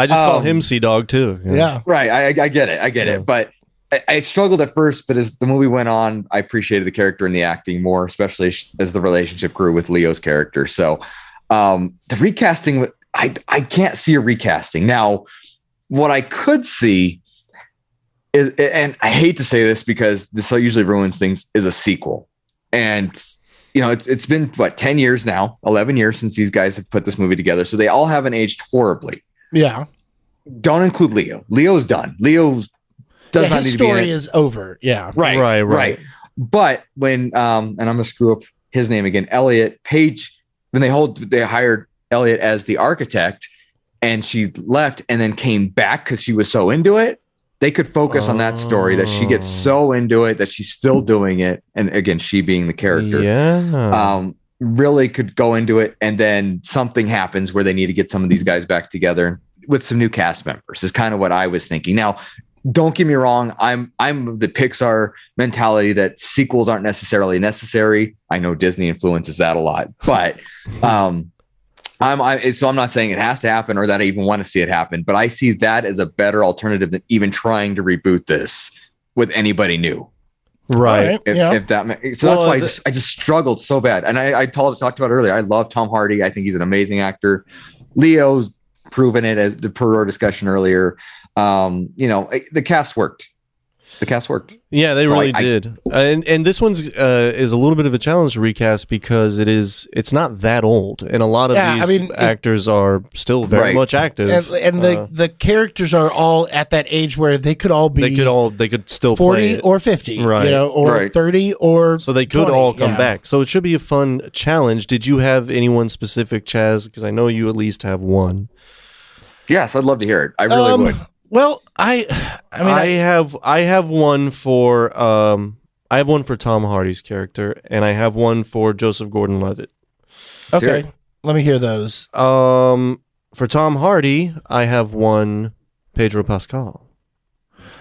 just call him Sea Dog too. yeah. right. I get it. I get Yeah. it. But I struggled at first, but as the movie went on, I appreciated the character and the acting more, especially as the relationship grew with Leo's character. So the recasting, I can't see a recasting. Now, what I could see is, and I hate to say this because this usually ruins things, is a sequel. And it's been 10 years now, 11 years since these guys have put this movie together. So they all haven't aged horribly. Yeah. Don't include Leo. Leo's done. Leo's does not his need to be in story it. is over. Yeah. Right. But when and I'm gonna screw up his name again, Elliot Page, when they hired Elliot as the architect and she left and then came back because she was so into it, they could focus on that story that she gets so into it that she's still doing it. And again, she being the character. Yeah. Really could go into it, and then something happens where they need to get some of these guys back together with some new cast members is kind of what I was thinking. Now, don't get me wrong. I'm of the Pixar mentality that sequels aren't necessarily necessary. I know Disney influences that a lot, but so I'm not saying it has to happen or that I even want to see it happen, but I see that as a better alternative than even trying to reboot this with anybody new. Right. If that makes, so Well, that's why I just struggled so bad. And I talked about it earlier. I love Tom Hardy. I think he's an amazing actor. Leo's proven it as per our discussion earlier. The cast worked. the cast worked. Yeah, they So really I- did. And this one's is a little bit of a challenge to recast because it's not that old, and a lot of these actors are still very much active. And the characters are all at that age where they could all be they could still 40 play it. or 50, Right. you know, or Right. 30 or So they could 20, all come yeah. back. So it should be a fun challenge. Did you have anyone specific, Chaz? Because I know you at least have one. Yes, I'd love to hear it. I really would. Well, I have one for Tom Hardy's character, and I have one for Joseph Gordon-Levitt. okay. Let me hear those. For Tom Hardy, I have one Pedro Pascal.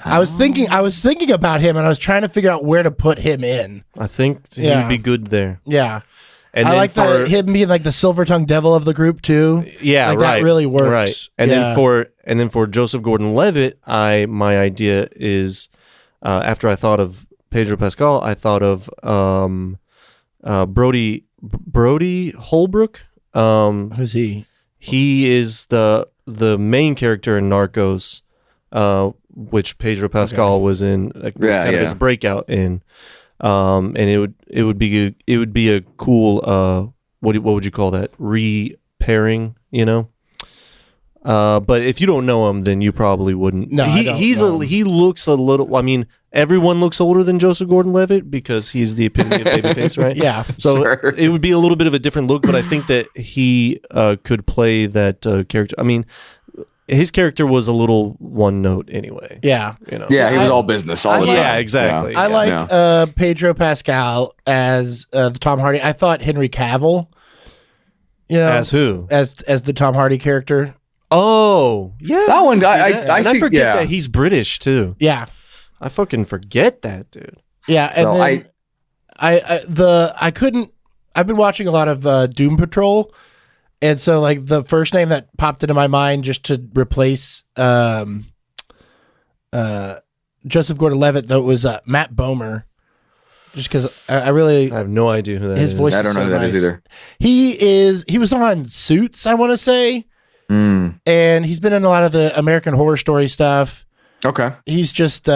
I was thinking about him, and I was trying to figure out where to put him in. I think Yeah. he'd be good there. Yeah. And I then like him being like the silver-tongued devil of the group too. Yeah, like, right. that really works. Right. And then for Joseph Gordon-Levitt, my idea is after I thought of Pedro Pascal, I thought of Brody Holbrook. Who's he? He is the main character in Narcos, which Pedro Pascal was in. Was kind of his breakout in. And it would be a cool what would you call that, re-pairing, you know? But if you don't know him, then you probably wouldn't. No, I don't know him. He looks a little. I mean, everyone looks older than Joseph Gordon-Levitt because he's the epitome of babyface, right? Yeah. So Sure. it would be a little bit of a different look, but I think that he could play that character. I mean, his character was a little one note anyway. Yeah. You know. Yeah, he was all business all the time. Yeah, exactly. I Yeah. like Pedro Pascal as the Tom Hardy. I thought Henry Cavill, you know, As who? as the Tom Hardy character. Oh, yeah. That one, I I and I see- forget yeah. that he's British too. Yeah. I fucking forget that, dude. Yeah, and So then I've been watching a lot of Doom Patrol, and so like the first name that popped into my mind just to replace Joseph Gordon-Levitt though was Matt Bomer, just because I really I have no idea who that is. his voice. I don't is know so who that is nice. either. He was on Suits, I want to say, Mm. and he's been in a lot of the American Horror Story stuff. Okay. He's just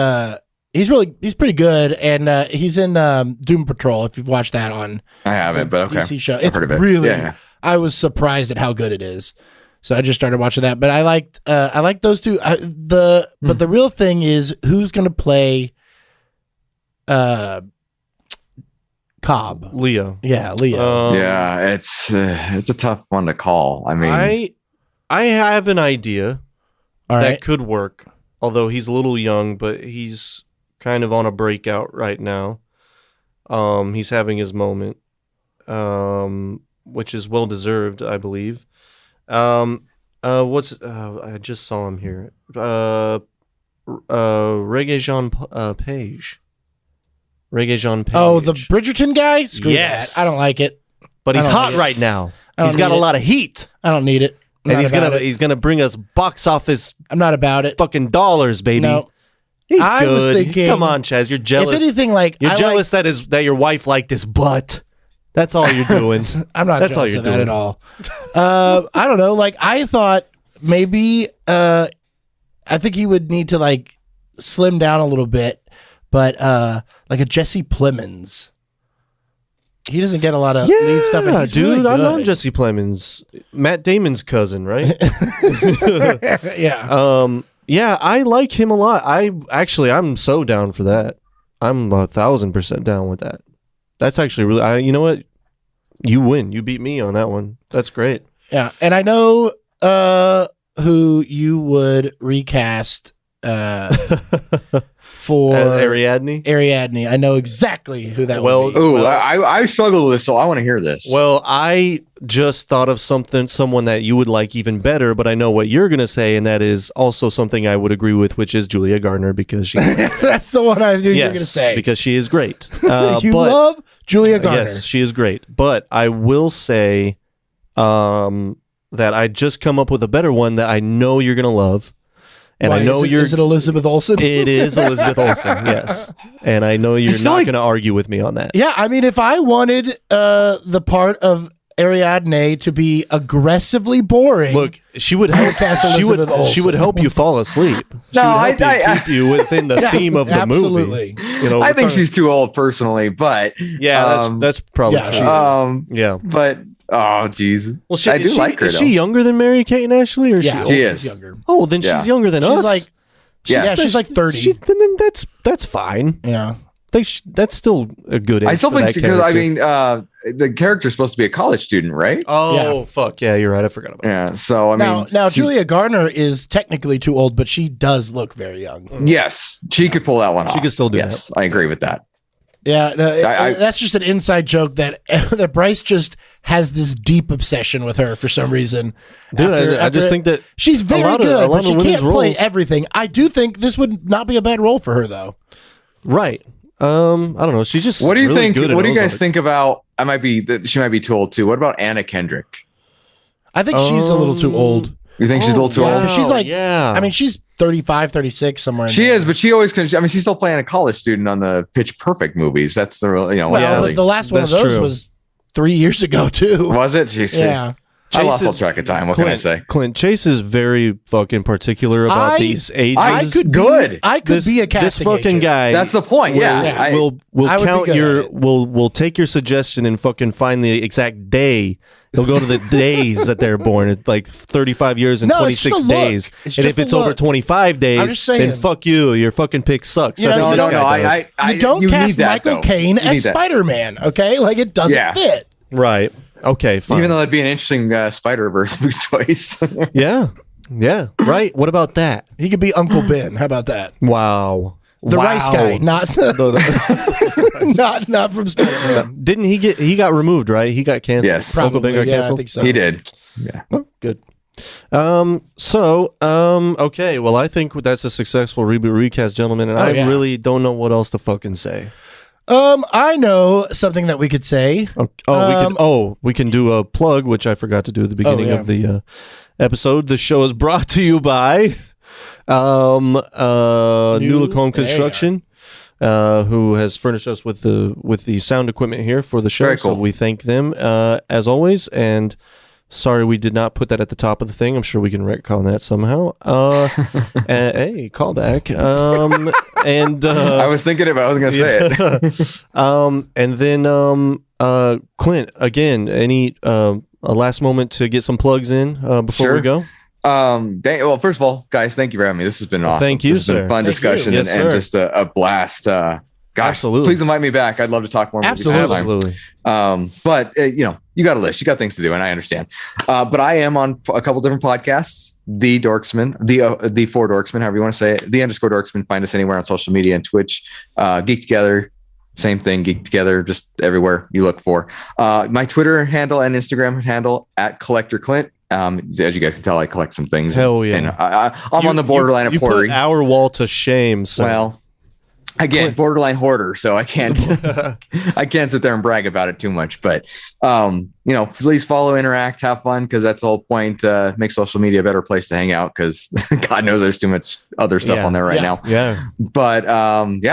he's pretty good, and he's in Doom Patrol. If you've watched that on. I haven't, but okay. DC show. I've It's heard of it. really. Yeah. I was surprised at how good it is, so I just started watching that. But I liked those two. But the real thing is who's going to play Cobb. Leo. Yeah, Leo. Yeah, it's a tough one to call. I mean, I have an idea All that right. could work. Although he's a little young, but he's kind of on a breakout right now. He's having his moment, which is well deserved, I believe. I just saw him here. Reggae Jean Page. Reggae Jean Page. Oh, the Bridgerton guy. Screw Yes. that. I don't like it. but he's I don't hot need it. right now. I don't He's got need a it. lot of heat, I don't need it. I'm and not about it. he's gonna bring us box office I'm not about it. fucking dollars, baby. No. He's I good. was thinking- Come on, Chaz, you're jealous. If anything, like You're I jealous that your wife liked his butt. That's all you're doing. I'm not That's all jealous you're of that doing. at all. I don't know. Like I thought maybe I think he would need to like slim down a little bit, but like a Jesse Plemons. He doesn't get a lot of lead stuff. And he's dude, really I know good. Jesse Plemons, Matt Damon's cousin, right? Yeah. Yeah, I like him a lot. I'm so down for that. I'm 1,000% down with that. That's actually really. You know what? You win. You beat me on that one. That's great. Yeah. And I know who you would recast for Ariadne. I know exactly who that Well, would be. ooh, I struggle with this, so I want to hear this. Well, I just thought of someone that you would like even better, but I know what you're going to say, and that is also something I would agree with, which is Julia Garner, because she That's the one I knew you were going to say. because she is great. You love Julia Garner. Yes, she is great. But I will say that I just come up with a better one that I know you're going to love. And Why, I know is it Elizabeth Olsen? It is Elizabeth Olsen, yes. And I know you're not going to argue with me on that. Yeah, I mean, if I wanted the part of Ariadne to be aggressively boring. Look, she would help. Cast She would. Elizabeth She would Olsen. help you fall asleep. She No, would help keep you within the Yeah, theme of the absolutely. movie. You know, I we're think talking- she's too old personally, but Yeah, that's probably yeah, true. she is. Yeah. but oh jeez, Well, I do like her. Is though. she younger than Mary Kate and Ashley, or is Yeah, she? She older? is. younger. Oh, then Yeah. she's younger than She's us. like, Yeah. she's like 30. Then that's fine. yeah. That's still a good age. I still for think that because I character. mean, the character's supposed to be a college student, right? Oh fuck yeah, you're right. I forgot about that. Yeah. So I mean, Now she- Julia Garner is technically too old, but she does look very young. yes, she could pull that one off. She could still do yes, I agree with that. Yeah, I- that's just an inside joke that that Bryce just has this deep obsession with her for some reason. Dude, I just think that she's very lot of- good, a lot but she of women's can't play roles- everything. I do think this would not be a bad role for her, though. right. I don't know. She's just. What do you really think? good at What do you guys Ozark. think about? She might be too old too. What about Anna Kendrick? I think she's a little too old. You think she's a little too yeah, old? 'cause she's like, yeah. I mean, she's 35, 36, somewhere in She there. is, but she always. I mean, she's still playing a college student on the Pitch Perfect movies. That's the real, Well, Yeah, but the last one of that's those true. was 3 years ago, too. was it? She's, Yeah. I lost Chase all is- track of time. What Clint, can I say? Clint Chase is very fucking particular about I- these ages. I could Good. Be, I could this, be a this casting fucking agent. guy. That's the point. Yeah, Yeah. I- We'll I would be count good your at it. we'll take your suggestion and fucking find the exact day. He'll go to the days that they're born. It's like 35 years and No, it's 26 just a look. days. It's And just if a it's over look. 25 days, I'm just saying. then fuck you. Your fucking pick sucks. You That's know, what no, this no, guy no. does. You don't you cast need that, Michael though. Caine You as need that. Spider-Man, okay? Like, it doesn't Yeah. fit. Right. Okay, fine. Even though that'd be an interesting Spider-Verse choice. yeah. Yeah. Right. What about that? He could be Uncle Ben. How about that? Wow. The wow. rice guy, not No, no. not from Spider-Man. Didn't he got removed, right? He got canceled. Yes. Uncle Ben Probably, got yeah, I canceled? think so. He did. Yeah. Good. Okay. Well, I think that's a successful reboot recast, gentlemen, and I yeah. really don't know what else to fucking say. I know something that we could say. We can do a plug, which I forgot to do at the beginning yeah. of the episode. The show is brought to you by New Lacombe Construction, who has furnished us with the sound equipment here for the show. Very cool. So we thank them as always. And sorry we did not put that at the top of the thing. I'm sure we can retcon that somehow. Hey, callback. And I was thinking about. I was going to say it. and then Clint, again, any a last moment to get some plugs in before we Sure. go? Well, first of all, guys, thank you for having me. This has been awesome. thank you, This has been sir. a fun Thank discussion you. Yes, and sir. just a blast. Gosh, Absolutely. please invite me back. I'd love to talk more. movies Absolutely. sometime. Absolutely. But you got a list. You got things to do, and I understand. But I am on a couple different podcasts. The Dorksmen, the Four Dorksmen, however you want to say it. The _Dorksmen. Find us anywhere on social media and Twitch. Geek Together, same thing. Geek Together, just everywhere you look for. My Twitter handle and Instagram handle @Collector Clint. As you guys can tell, I collect some things. Hell yeah. And I'm on the borderline of you hoarding. put our wall to shame. So. Well, again, borderline hoarder, so I can't I can't sit there and brag about it too much. But please follow, interact, have fun, because that's the whole point. Make social media a better place to hang out, because God knows there's too much other stuff on there right now. Yeah. But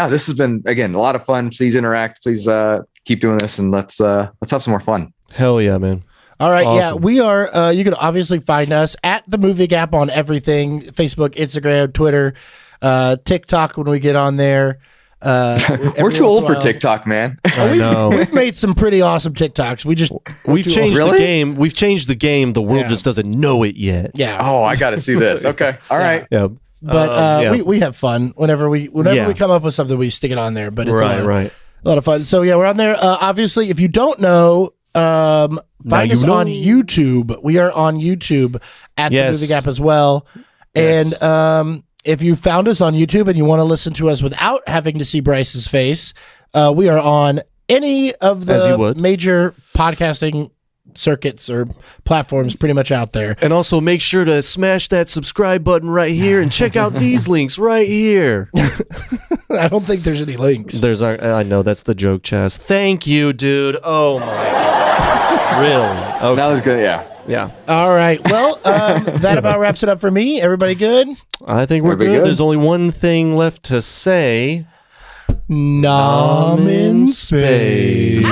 this has been, again, a lot of fun. Please interact. Please keep doing this, and let's have some more fun. Hell yeah, man. All right, yeah, Awesome. we are. You can obviously find us at the Movie Gap on everything: Facebook, Instagram, Twitter, TikTok. When we get on there, We're too old for TikTok, man. I know. We've made some pretty awesome TikToks. We've changed Really? the game. We've changed the game. The world Yeah. just doesn't know it yet. Yeah, Oh, I got to see this. Okay. All right. Yeah. but yeah. we have fun whenever we Yeah. come up with something. We stick it on there. But it's right. a lot of fun. So yeah, we're on there. Obviously, if you don't know, find you us know. on YouTube. We are on YouTube at Yes. the Movie Gap as well. Yes. And if you found us on YouTube and you want to listen to us without having to see Bryce's face, we are on any of As you the would. major podcasting circuits or platforms pretty much out there. And also make sure to smash that subscribe button right here and check out these links right here. I don't think there's any links. I know that's the joke, Chaz. Thank you, dude. Oh my God. Really? Okay. That was good. Yeah. Yeah. All right. Well, that about wraps it up for me. Everybody good? I think we're Everybody good. good? There's only one thing left to say. Nom in space.